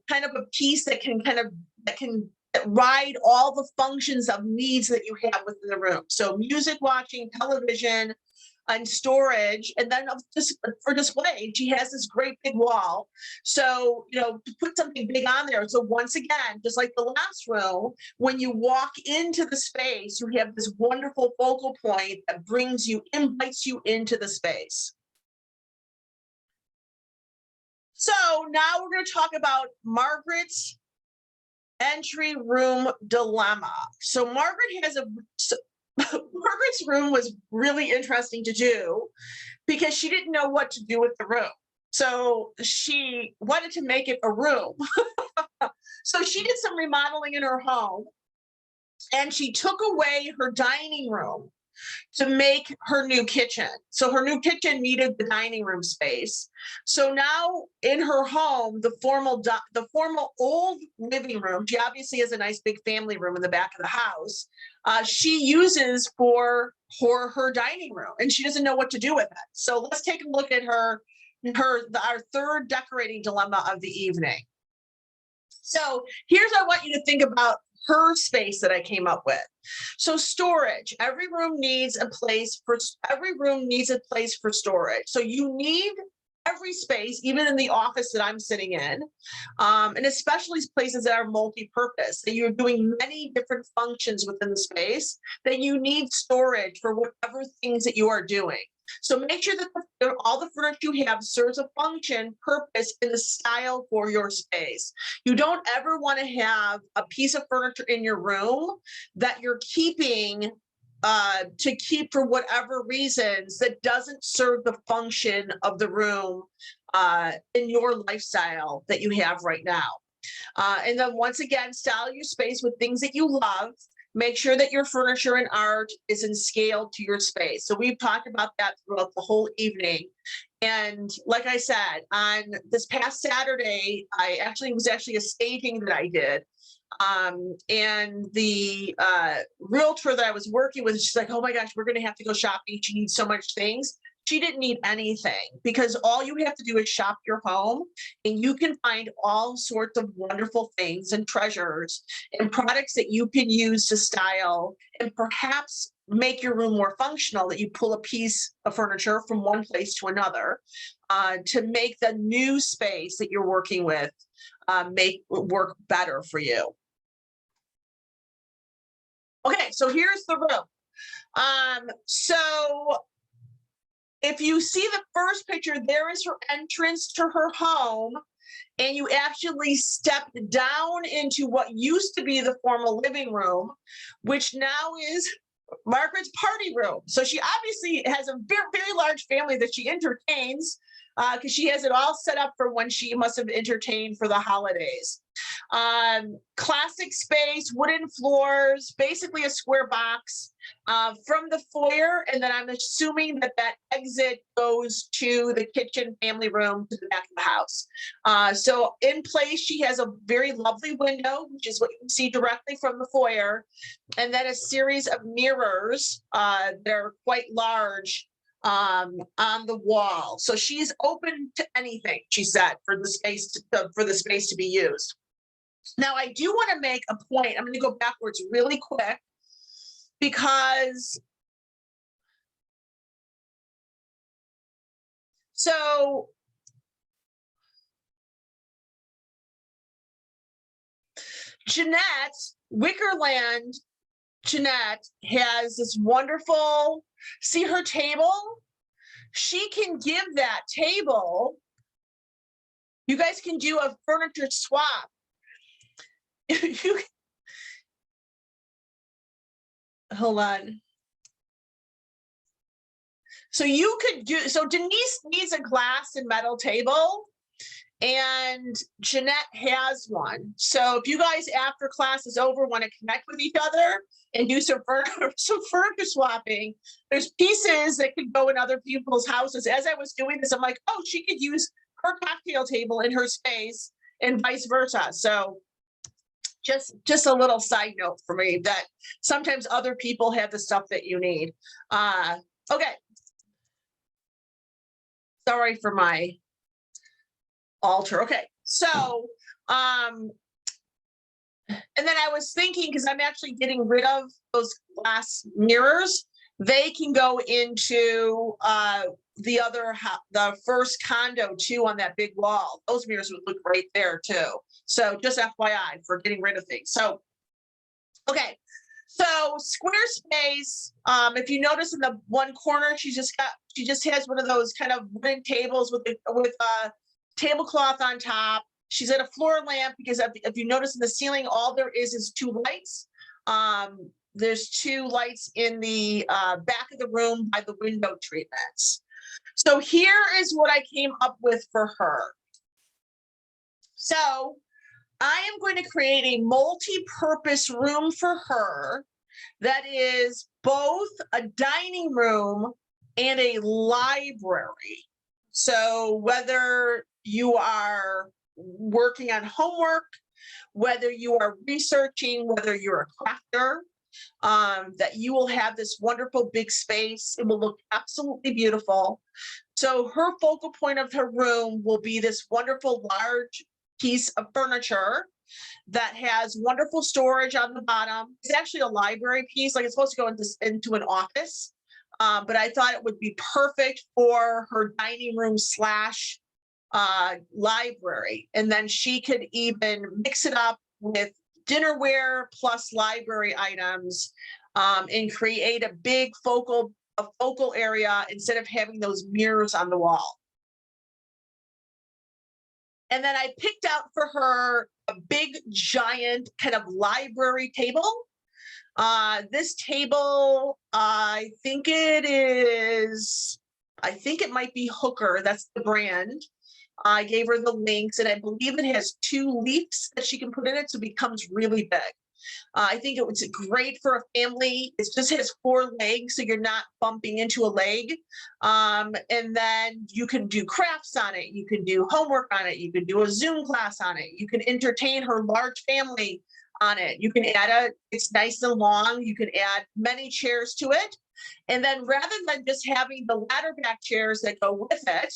kind of a piece that can ride all the functions of needs that you have within the room. So music watching, television, and storage, and then just for display, she has this great big wall. So, to put something big on there. So once again, just like the last row, when you walk into the space, you have this wonderful focal point that invites you into the space. So now we're going to talk about Margaret's entry room dilemma. So Margaret's room was really interesting to do because she didn't know what to do with the room. So she wanted to make it a room. So she did some remodeling in her home and she took away her dining room to make her new kitchen. So her new kitchen needed the dining room space. So now in her home, the formal old living room, she obviously has a nice big family room in the back of the house, she uses for her dining room, and she doesn't know what to do with it. So let's take a look at our third decorating dilemma of the evening. So here's what I want you to think about her space that I came up with. So storage, every room needs a place for storage. So you need every space, even in the office that I'm sitting in, and especially places that are multi-purpose, that you're doing many different functions within the space, that you need storage for whatever things that you are doing. So make sure that all the furniture you have serves a function, purpose, and the style for your space. You don't ever want to have a piece of furniture in your room that you're keeping to keep for whatever reasons that doesn't serve the function of the room in your lifestyle that you have right now. And then once again, style your space with things that you love Make sure that your furniture and art is in scale to your space. So we've talked about that throughout the whole evening. And like I said, on this past Saturday, it was actually a staging that I did. And the realtor that I was working with, she's like, oh my gosh, we're going to have to go shopping. She needs so much things. She didn't need anything, because all you have to do is shop your home and you can find all sorts of wonderful things and treasures and products that you can use to style and perhaps make your room more functional, that you pull a piece of furniture from one place to another to make the new space that you're working with make work better for you. Okay, so here's the room. So if you see the first picture, there is her entrance to her home, and you actually stepped down into what used to be the formal living room, which now is Margaret's party room. So she obviously has a very, very large family that she entertains, because she has it all set up for when she must have entertained for the holidays. Classic space, wooden floors, basically a square box from the foyer. And then I'm assuming that that exit goes to the kitchen family room to the back of the house. So in place, she has a very lovely window, which is what you can see directly from the foyer. And then a series of mirrors that are quite large on the wall. So she's open to anything, she said, for the space to be used. Now, I do want to make a point. I'm going to go backwards really quick, because so Wickerland Jeanette has this wonderful, see her table? She can give that table, you guys can do a furniture swap. Hold on. So you could do, so Denise needs a glass and metal table, and Jeanette has one. So if you guys after class is over want to connect with each other and do some furniture swapping, there's pieces that could go in other people's houses. As I was doing this, I'm like, oh, she could use her cocktail table in her space and vice versa. So just a little side note for me, that sometimes other people have the stuff that you need. Okay. Sorry for my altar. Okay, so and then I was thinking, because I'm actually getting rid of those glass mirrors, they can go into the first condo too, on that big wall. Those mirrors would look great there too. So just FYI for getting rid of things. So okay, so Squarespace, if you notice in the one corner, she just has one of those kind of wooden tables with a tablecloth on top. She's at a floor lamp, because if you notice in the ceiling, all there is 2 lights. There's 2 lights in the back of the room by the window treatments. So here is what I came up with for her. So I am going to create a multi-purpose room for her that is both a dining room and a library. So whether you are working on homework, whether you are researching, whether you're a crafter, that you will have this wonderful big space. It will look absolutely beautiful. So her focal point of her room will be this wonderful large piece of furniture that has wonderful storage on the bottom. It's actually a library piece, like it's supposed to go into an office. But I thought it would be perfect for her dining room / library. And then she could even mix it up with dinnerware plus library items and create a big focal area instead of having those mirrors on the wall. And then I picked out for her a big, giant kind of library table. This table, I think it might be Hooker. That's the brand. I gave her the links, and I believe it has 2 leaves that she can put in it, so it becomes really big. I think it's great for a family. It just has 4 legs, so you're not bumping into a leg. And then you can do crafts on it. You can do homework on it. You can do a Zoom class on it. You can entertain her large family on it. You can add it's nice and long. You can add many chairs to it. And then rather than just having the ladder back chairs that go with it,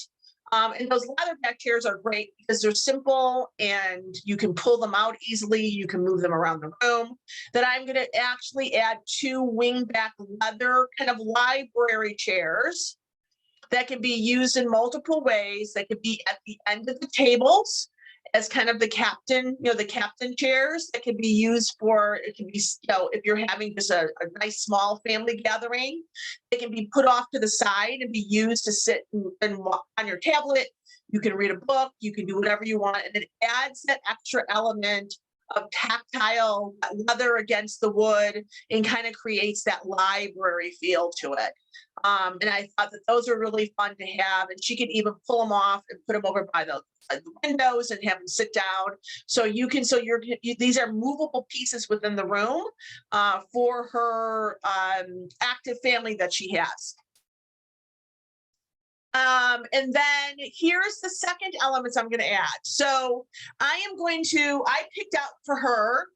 and those ladder back chairs are great because they're simple and you can pull them out easily. You can move them around the room. Then I'm going to actually add 2 wingback leather kind of library chairs that can be used in multiple ways. That could be at the end of the tables as kind of the captain, the captain chairs that can be used for, it can be, if you're having just a nice small family gathering, they can be put off to the side and be used to sit and walk on your tablet. You can read a book, you can do whatever you want. And it adds that extra element of tactile leather against the wood and kind of creates that library feel to it. And I thought that those are really fun to have. And she could even pull them off and put them over by the windows and have them sit down. So you can, these are movable pieces within the room for her active family that she has. And then here's the second elements I'm going to add. So I picked out for her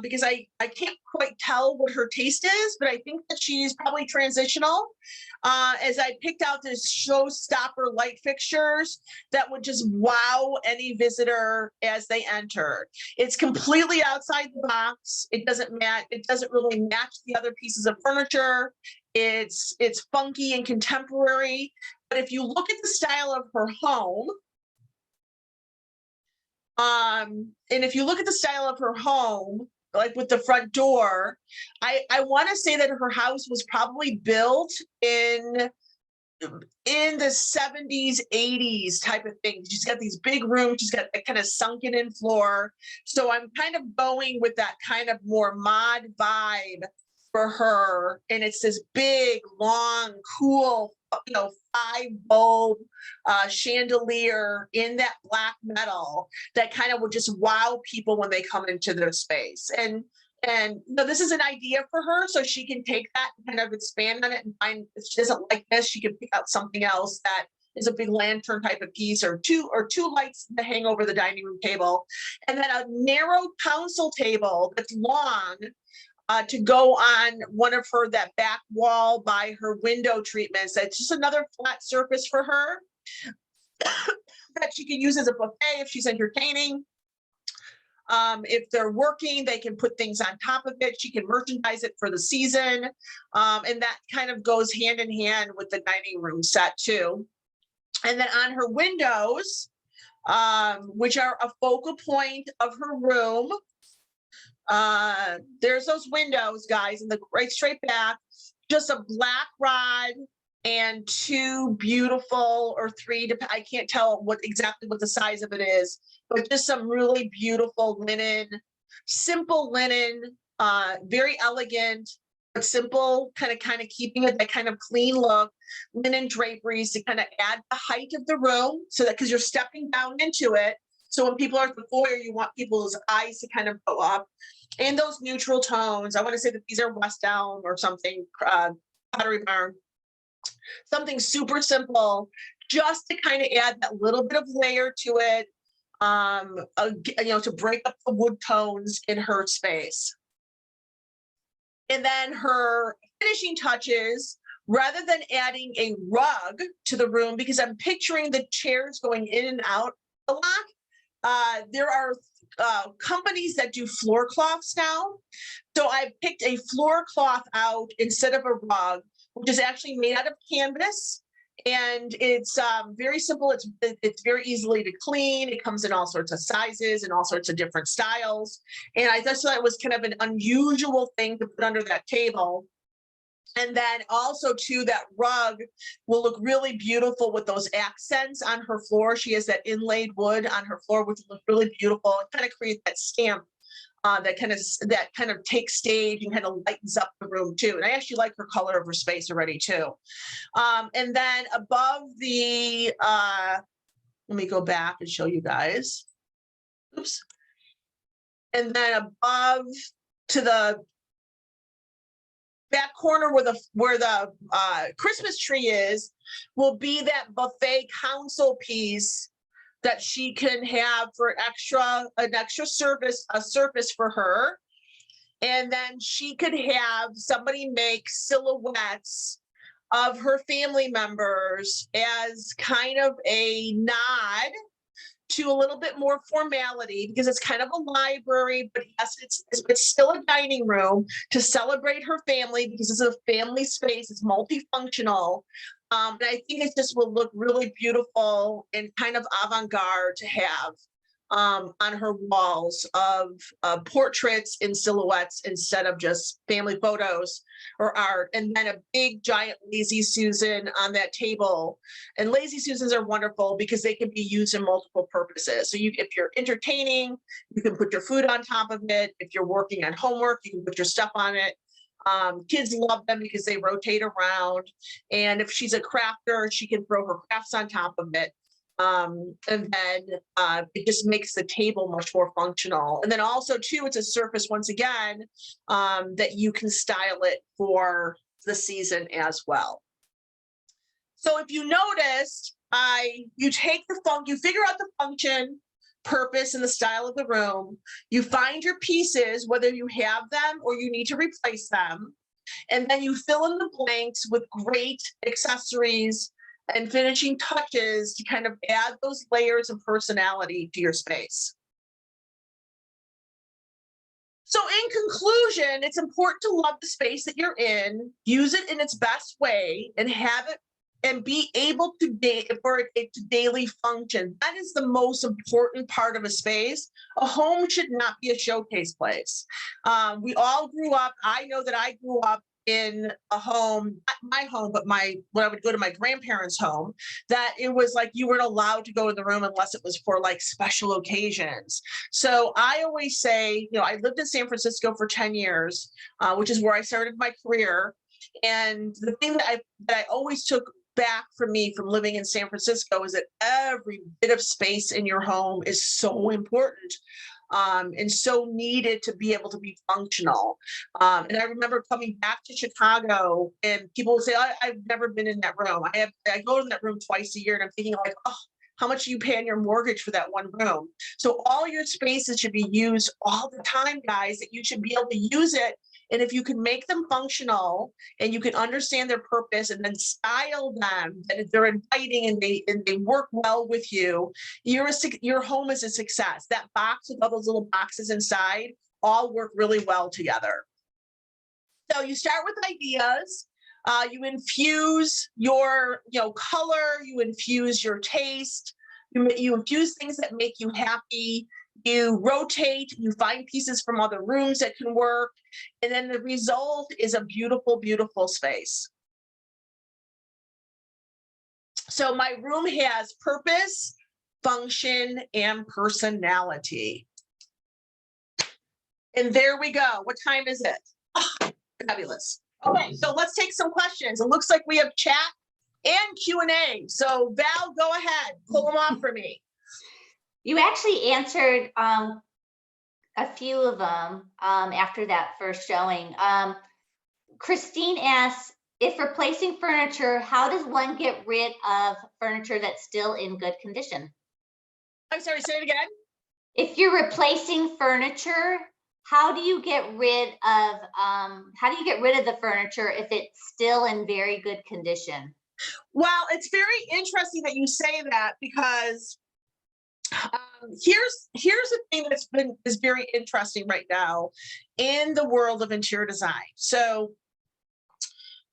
because I can't quite tell what her taste is, but I think that she's probably transitional. As I picked out this showstopper light fixtures that would just wow any visitor as they enter. It's completely outside the box. It doesn't really match the other pieces of furniture. It's funky and contemporary. But if you look at the style of her home, like with the front door, I want to say that her house was probably built in the 70s, 80s type of thing. She's got these big rooms. She's got that kind of sunken in floor. So I'm kind of going with that kind of more mod vibe for her. And it's this big, long, cool, 5-bulb chandelier in that black metal that kind of will just wow people when they come into their space. And this is an idea for her, so she can take that and kind of expand on it and find, if she doesn't like this, she can pick out something else that is a big lantern type of piece, or two lights to hang over the dining room table. And then a narrow console table that's long to go on one of that back wall by her window treatments. That's just another flat surface for her that she can use as a buffet if she's entertaining. If they're working, they can put things on top of it. She can merchandise it for the season. And that kind of goes hand in hand with the dining room set too. And then on her windows, which are a focal point of her room, there's those windows, guys, in the right straight back, just a black rod and 2 beautiful, or 3, I can't tell exactly what the size of it is, but just some really beautiful linen, simple linen, very elegant, but simple, kind of keeping it that kind of clean look, linen draperies to kind of add the height of the room, so that, because you're stepping down into it. So when people are at the foyer, you want people's eyes to kind of go up. And those neutral tones, I want to say that these are West Elm or something, Pottery Barn, something super simple, just to kind of add that little bit of layer to it, to break up the wood tones in her space. And then her finishing touches, rather than adding a rug to the room, because I'm picturing the chairs going in and out a lot. There are companies that do floor cloths now. So I picked a floor cloth out instead of a rug, which is actually made out of canvas. And it's very simple. It's very easily to clean. It comes in all sorts of sizes and all sorts of different styles. And I just thought it was kind of an unusual thing to put under that table. And then also too, that rug will look really beautiful with those accents on her floor. She has that inlaid wood on her floor, which will look really beautiful. It kind of creates that stamp that kind of takes stage and kind of lightens up the room too. And I actually like her color of her space already too. And then above the, let me go back and show you guys. Oops. And then above to the back corner where the Christmas tree is, will be that buffet council piece that she can have for an extra surface for her. And then she could have somebody make silhouettes of her family members as kind of a nod to a little bit more formality, because it's kind of a library, but yes, it's still a dining room to celebrate her family, because it's a family space, it's multifunctional. And I think it just will look really beautiful and kind of avant-garde to have on her walls of portraits and silhouettes instead of just family photos or art. And then a big giant Lazy Susan on that table. And Lazy Susans are wonderful because they can be used in multiple purposes. So if you're entertaining, you can put your food on top of it. If you're working on homework, you can put your stuff on it. Kids love them because they rotate around. And if she's a crafter, she can throw her crafts on top of it. And then it just makes the table much more functional. And then also too, it's a surface, once again, that you can style it for the season as well. So if you noticed, you figure out the function, purpose, and the style of the room. You find your pieces, whether you have them or you need to replace them. And then you fill in the blanks with great accessories and finishing touches to kind of add those layers of personality to your space. So in conclusion, it's important to love the space that you're in, use it in its best way, and have it and be able to for it to daily function. That is the most important part of a space. A home should not be a showcase place. We all grew up, I know that I grew up in a home, not my home, but when I would go to my grandparents' home, that it was like you weren't allowed to go in the room unless it was for like special occasions. So I always say, I lived in San Francisco for 10 years, which is where I started my career. And the thing that I always took back from me from living in San Francisco is that every bit of space in your home is so important. And so needed to be able to be functional. And I remember coming back to Chicago and people would say, I've never been in that room. I go to that room twice a year and I'm thinking like, oh, how much are you paying your mortgage for that one room? So all your spaces should be used all the time, guys, that you should be able to use it. And if you can make them functional and you can understand their purpose and then style them, and they're inviting and they work well with you, your home is a success. That box with all those little boxes inside all work really well together. So you start with ideas. You infuse your color, you infuse your taste, you infuse things that make you happy. You rotate, you find pieces from other rooms that can work, and then the result is a beautiful, beautiful space. So my room has purpose, function, and personality. And there we go. What time is it? Oh, fabulous. Okay, so let's take some questions. It looks like we have chat and Q&A. So Val, go ahead, pull them off for me. You actually answered a few of them after that first showing. Christine asks, if replacing furniture, how does one get rid of furniture that's still in good condition? I'm sorry, say it again. If you're replacing furniture, how do you get rid of the furniture if it's still in very good condition? Well, it's very interesting that you say that, because here's the thing is very interesting right now in the world of interior design. So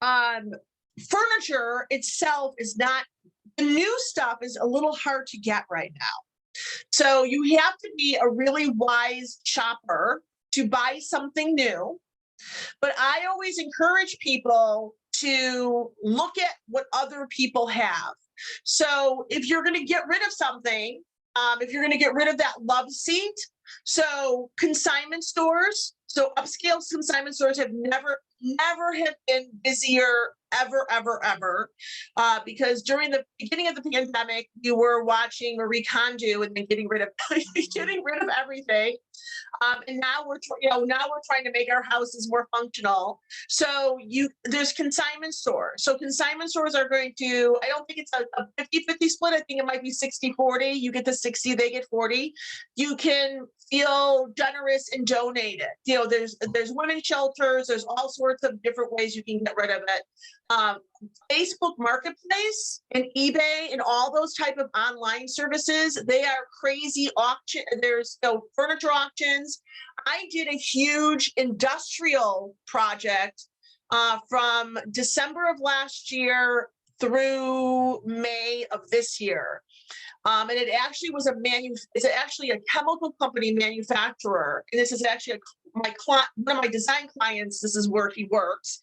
furniture itself is not, the new stuff is a little hard to get right now. So you have to be a really wise shopper to buy something new. But I always encourage people to look at what other people have. So if you're going to get rid of something, if you're going to get rid of that love seat, so consignment stores, so upscale consignment stores have never have been busier ever, because during the beginning of the pandemic, you were watching Marie Kondo and then getting rid of everything. And now now we're trying to make our houses more functional. So there's consignment stores. So consignment stores are going to, I don't think it's a 50-50 split. I think it might be 60-40. You get the 60, they get 40. You can feel generous and donate it. There's women's shelters. There's all sorts of different ways you can get rid of it. Facebook Marketplace and eBay and all those type of online services, they are crazy auction. There's furniture auctions. I did a huge industrial project from December of last year through May of this year. And it actually was it's actually a chemical company manufacturer. And this is actually one of my design clients. This is where he works.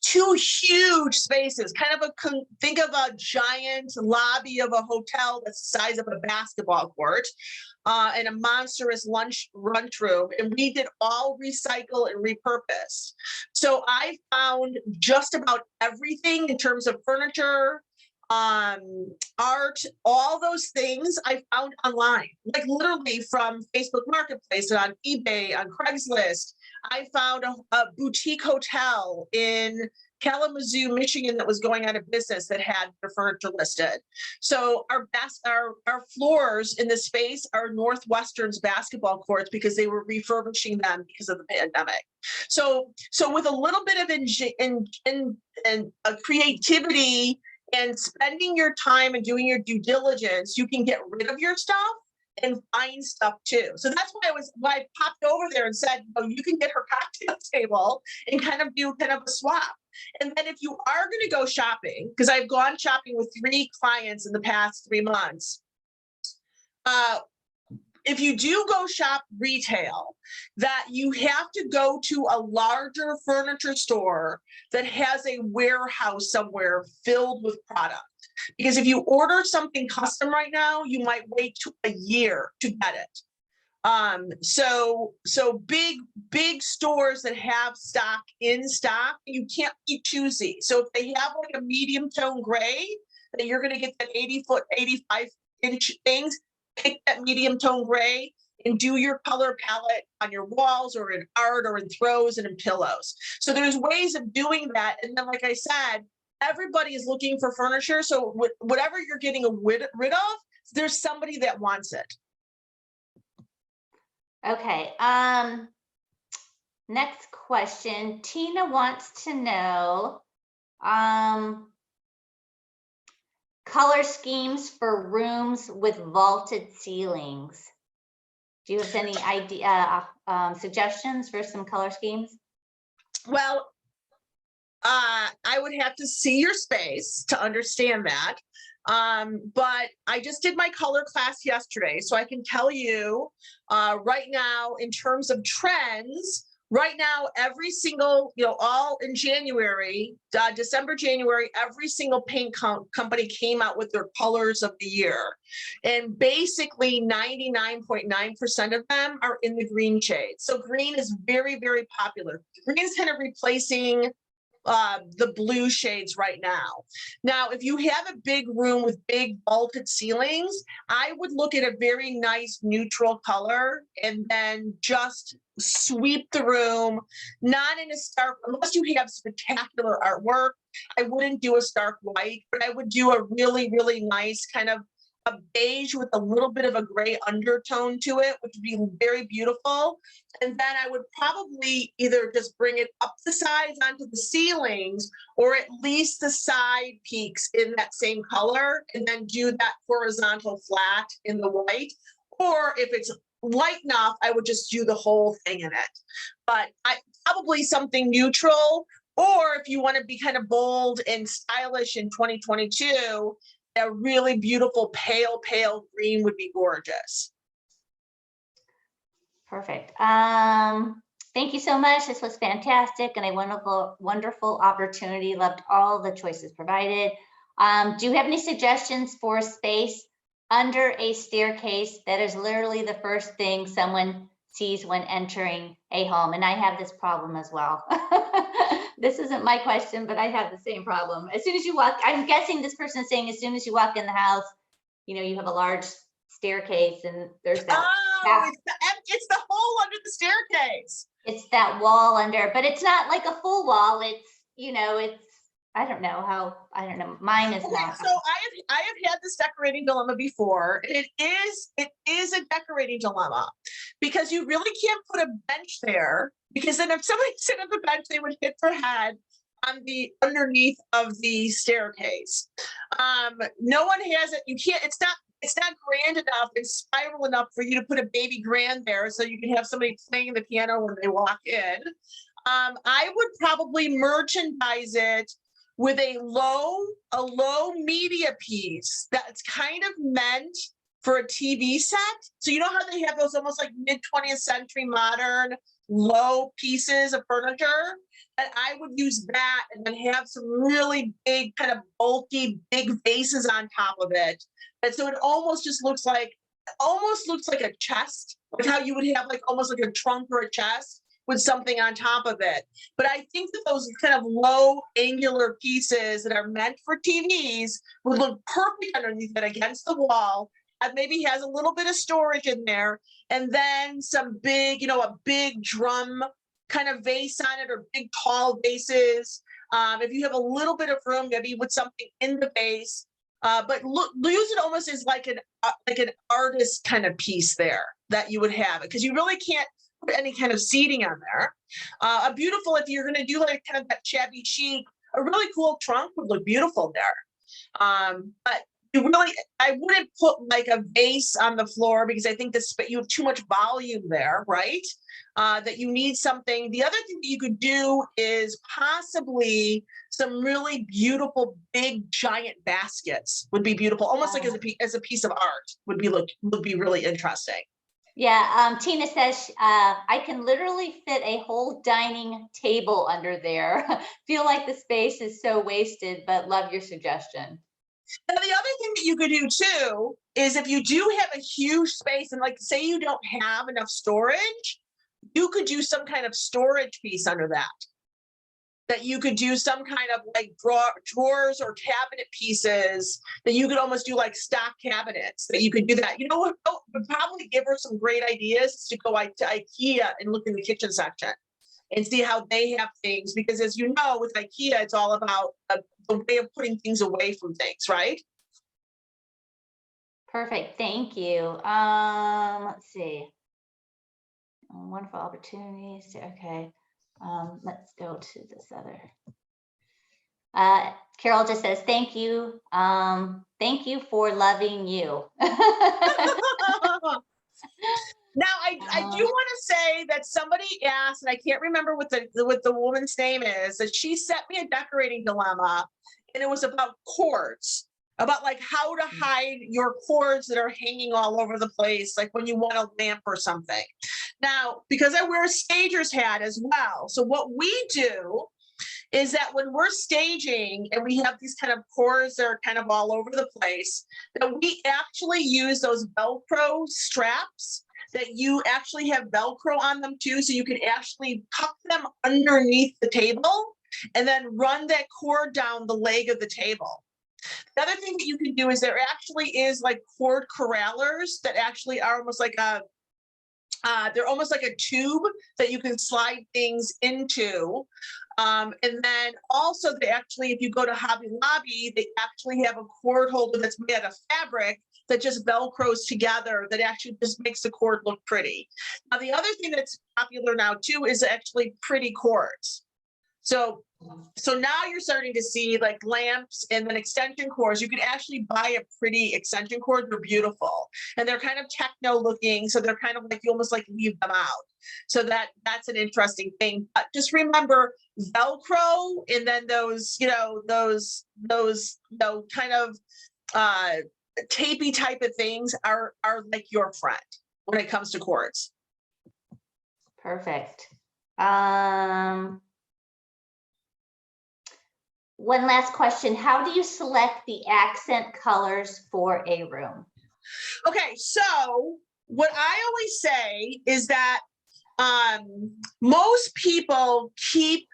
Two huge spaces, think of a giant lobby of a hotel that's the size of a basketball court, and a monstrous lunchroom. And we did all recycle and repurpose. So I found just about everything in terms of furniture, art, all those things I found online, like literally from Facebook Marketplace and on eBay, on Craigslist. I found a boutique hotel in Kalamazoo, Michigan that was going out of business that had their furniture listed. So our floors in the space are Northwestern's basketball courts because they were refurbishing them because of the pandemic. So with a little bit of creativity and spending your time and doing your due diligence, you can get rid of your stuff and find stuff too. So that's why I popped over there and said, you can get her cocktail table and do a swap. And then if you are going to go shopping, because I've gone shopping with 3 clients in the past 3 months, if you do go shop retail, that you have to go to a larger furniture store that has a warehouse somewhere filled with product. Because if you order something custom right now, you might wait a year to get it. So big stores that have stock in stock, you can't be choosy. So if they have like a medium tone gray, that you're going to get that 85-inch things, pick that medium tone gray and do your color palette on your walls or in art or in throws and in pillows. So there's ways of doing that. And then, like I said, everybody is looking for furniture. So whatever you're getting rid of, there's somebody that wants it. Okay. Next question. Tina wants to know color schemes for rooms with vaulted ceilings. Do you have any idea, suggestions for some color schemes? Well, I would have to see your space to understand that. But I just did my color class yesterday, so I can tell you right now in terms of trends. Right now, every single, all in January, December, January, every single paint company came out with their colors of the year. And basically 99.9% of them are in the green shade. So green is very, very popular. Green is kind of replacing the blue shades right now. Now, if you have a big room with big vaulted ceilings, I would look at a very nice neutral color and then just sweep the room, not in a stark, unless you have spectacular artwork. I wouldn't do a stark white, but I would do a really, really nice kind of a beige with a little bit of a gray undertone to it, which would be very beautiful. And then I would probably either just bring it up the sides onto the ceilings, or at least the side peaks in that same color, and then do that horizontal flat in the white. Or if it's light enough, I would just do the whole thing in it. But I probably something neutral, or if you want to be kind of bold and stylish in 2022, a really beautiful pale green would be gorgeous. Perfect. Thank you so much. This was fantastic and a wonderful opportunity. Loved all the choices provided. Do you have any suggestions for space under a staircase that is literally the first thing someone sees when entering a home? And I have this problem as well. This isn't my question, but I have the same problem. As soon as you walk, I'm guessing this person is saying as soon as you walk in the house, you have a large staircase and there's that. Oh, it's the hole under the staircase. It's that wall under, but it's not like a full wall. It's, it's, I don't know, mine is Okay, not. so I have had this decorating dilemma before. And it is a decorating dilemma because you really can't put a bench there, because then if somebody sit on the bench, they would hit their head on the underneath of the staircase. No one has it. You can't, it's not grand enough and spiral enough for you to put a baby grand there so you can have somebody playing the piano when they walk in. I would probably merchandise it with a low media piece that's kind of meant for a TV set. So you know how they have those almost like mid 20th century modern low pieces of furniture? And I would use that and then have some really big, kind of bulky, big vases on top of it. And so it almost looks like a chest, like how you would have like almost like a trunk or a chest with something on top of it. But I think that those kind of low angular pieces that are meant for TVs would look perfect underneath it against the wall. And maybe has a little bit of storage in there, and then some big, a big drum kind of vase on it, or big tall vases. If you have a little bit of room, maybe with something in the vase. But use it almost as like an artist kind of piece there that you would have it, because you really can't put any kind of seating on there. A beautiful, if you're going to do like kind of that shabby chic, a really cool trunk would look beautiful there. But I wouldn't put like a vase on the floor, because I think you have too much volume there, right? That you need something. The other thing that you could do is possibly some really beautiful, big, giant baskets would be beautiful, almost like as a piece of art would be really interesting. Yeah, Tina says, I can literally fit a whole dining table under there. Feel like the space is so wasted, but love your suggestion. Now, the other thing that you could do too is if you do have a huge space and like say you don't have enough storage, you could do some kind of storage piece under that you could do some kind of like drawers or cabinet pieces that you could almost do like stock cabinets that you could do that. You know what would probably give her some great ideas is to go to IKEA and look in the kitchen section and see how they have things, because as you know, with IKEA, it's all about the way of putting things away from things, right? Perfect, thank you. Let's see. Wonderful opportunities. Okay, let's go to this other. Carol just says, thank you. Thank you for loving you. Now, I do want to say that somebody asked, and I can't remember what the woman's name is, that she sent me a decorating dilemma, and it was about cords, about like how to hide your cords that are hanging all over the place, like when you want a lamp or something. Now, because I wear a stager's hat as well, so what we do is that when we're staging and we have these kind of cords that are kind of all over the place, that we actually use those Velcro straps that you actually have Velcro on them too, so you can actually tuck them underneath the table and then run that cord down the leg of the table. The other thing that you can do is there actually is like cord corrallers that actually are almost like they're almost like a tube that you can slide things into. And then also they actually, if you go to Hobby Lobby, they actually have a cord holder that's made out of fabric that just Velcros together, that actually just makes the cord look pretty. Now, the other thing that's popular now too is actually pretty cords. So now you're starting to see like lamps and then extension cords. You can actually buy a pretty extension cord. They're beautiful and they're kind of techno looking. So they're kind of like, you almost like leave them out. So that's an interesting thing. But just remember Velcro, and then those kind of tapey type of things are like your friend when it comes to cords. Perfect. One last question. How do you select the accent colors for a room? Okay, so what I always say is that most people keep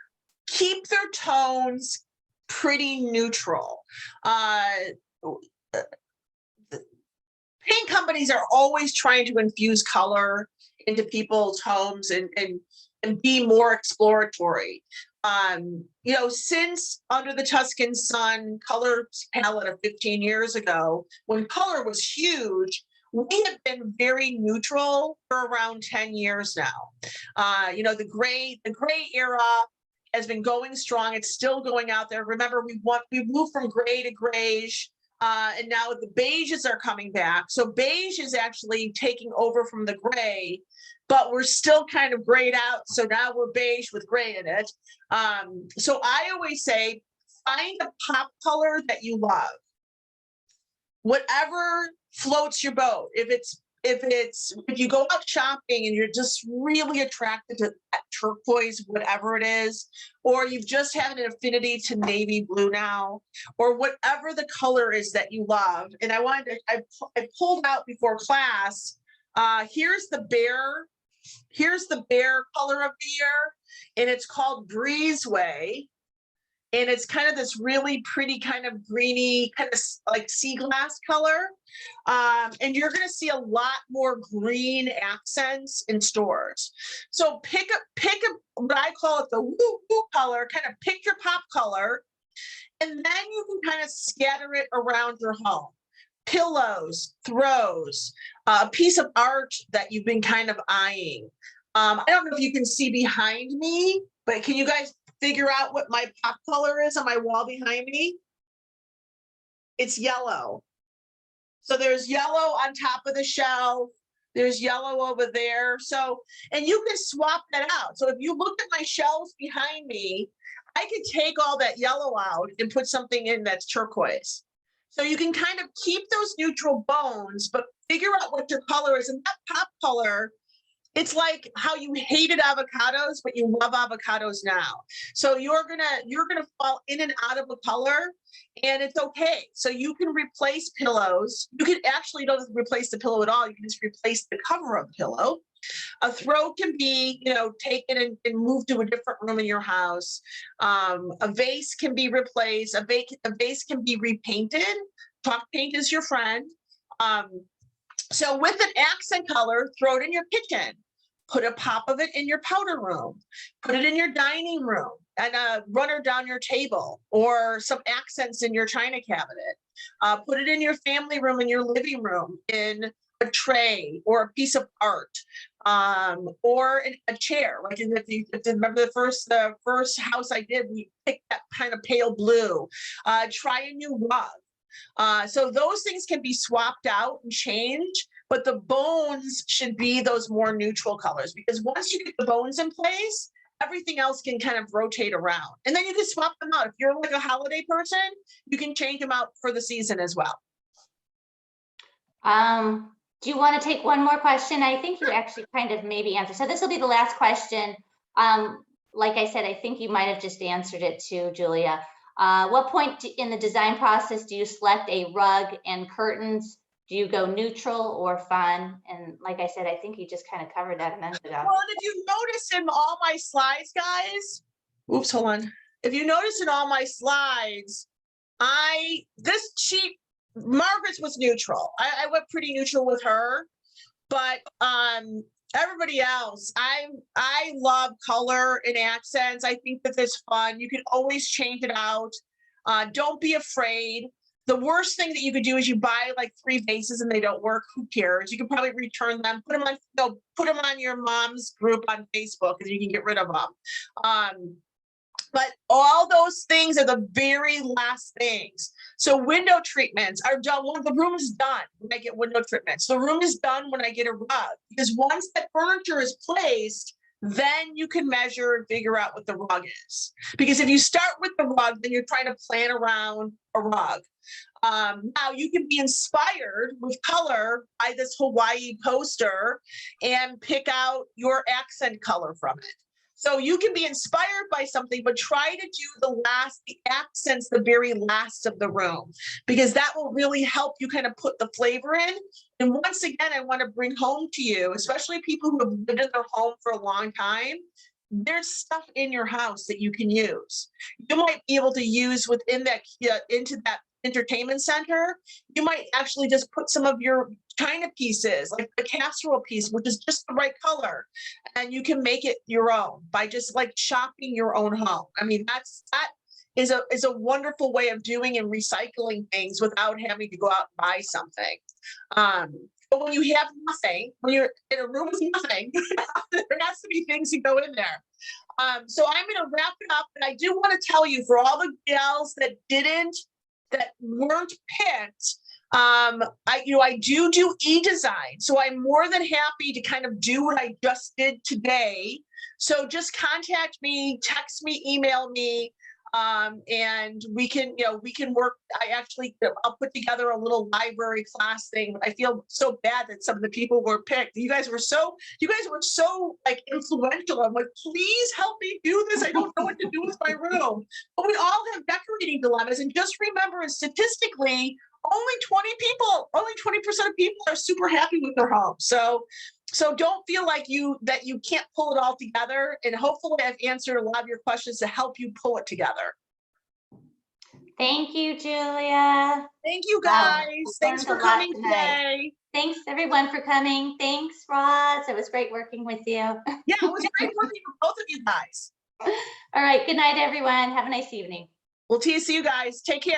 their tones pretty neutral. paint companies are always trying to infuse color into people's homes and be more exploratory. You know, since Under the Tuscan Sun color palette of 15 years ago, when color was huge, we have been very neutral for around 10 years now. You know, the gray era has been going strong. It's still going out there. Remember, we moved from gray to grayish, and now the beiges are coming back. So beige is actually taking over from the gray, but we're still kind of grayed out. So now we're beige with gray in it. So I always say, find a pop color that you love. Whatever floats your boat. If you go out shopping and you're just really attracted to that turquoise, whatever it is, or you've just had an affinity to navy blue now, or whatever the color is that you love. And I pulled out before class, here's the bear color of the year, and it's called Breezeway. And it's kind of this really pretty kind of greeny, kind of like sea glass color. And you're going to see a lot more green accents in stores. So pick what I call it the woo color, kind of pick your pop color, and then you can kind of scatter it around your home. Pillows, throws, a piece of art that you've been kind of eyeing. I don't know if you can see behind me, but can you guys figure out what my pop color is on my wall behind me? It's yellow. So there's yellow on top of the shelf. There's yellow over there. So, and you can swap that out. So if you look at my shelves behind me, I could take all that yellow out and put something in that's turquoise. So you can kind of keep those neutral bones, but figure out what your color is. And that pop color, it's like how you hated avocados, but you love avocados now. So you're gonna fall in and out of a color, and it's okay. So you can replace pillows. You can actually don't replace the pillow at all. You can just replace the cover of the pillow. A throw can be, you know, taken and moved to a different room in your house. A vase can be replaced. A vase can be repainted. Chalk paint is your friend. So with an accent color, throw it in your kitchen. Put a pop of it in your powder room. Put it in your dining room and a runner down your table, or some accents in your china cabinet. Put it in your family room, in your living room, in a tray or a piece of art, or in a chair. Like if you remember the first house I did, we picked that kind of pale blue. Try a new rug. So those things can be swapped out and changed, but the bones should be those more neutral colors, because once you get the bones in place, everything else can kind of rotate around. And then you can swap them out. If you're like a holiday person, you can change them out for the season as well. Do you want to take one more question? I think you actually kind of maybe answered. So this will be the last question. Like I said, I think you might have just answered it too, Julia. What point in the design process do you select a rug and curtains? Do you go neutral or fun? And like I said, I think you just kind of covered that a minute ago. Well, and if you notice in all my slides, guys, oops, hold on. If you notice in all my slides, Margaret's was neutral. I went pretty neutral with her, but everybody else, I love color and accents. I think that it's fun. You can always change it out. Don't be afraid. The worst thing that you could do is you buy like 3 vases and they don't work. Who cares? You can probably return them, put them on your mom's group on Facebook, and you can get rid of them. But all those things are the very last things. So window treatments are done when the room is done. When I get window treatments, the room is done when I get a rug, because once that furniture is placed, then you can measure and figure out what the rug is. Because if you start with the rug, then you're trying to plan around a rug. Now you can be inspired with color by this Hawaii poster and pick out your accent color from it. So you can be inspired by something, but try to do the accents, the very last of the room, because that will really help you kind of put the flavor in. And once again, I want to bring home to you, especially people who have lived in their home for a long time, there's stuff in your house that you can use. You might be able to use within that, into that entertainment center. You might actually just put some of your china pieces, like the casserole piece, which is just the right color. And you can make it your own by just like shopping your own home. I mean, that is a wonderful way of doing and recycling things without having to go out and buy something. But when you have nothing, when you're in a room with nothing, there has to be things that go in there. So I'm going to wrap it up, and I do want to tell you, for all the gals that weren't picked, I do e-design. So I'm more than happy to kind of do what I just did today. So just contact me, text me, email me. And we can work. I'll put together a little library class thing. I feel so bad that some of the people were picked. You guys were so like influential. I'm like, please help me do this. I don't know what to do with my room. But we all have decorating dilemmas. And just remember, statistically, only 20% of people are super happy with their home. So don't feel like that you can't pull it all together. And hopefully I've answered a lot of your questions to help you pull it together. Thank you, Julia. Thank you, Wow, guys. Thanks for learned a lot coming tonight. today. Thanks everyone for coming. Thanks, Roz. It was great working with you. Yeah, it was great working with both of you guys. All right. Good night, everyone. Have a nice evening. We'll see you guys. Take care.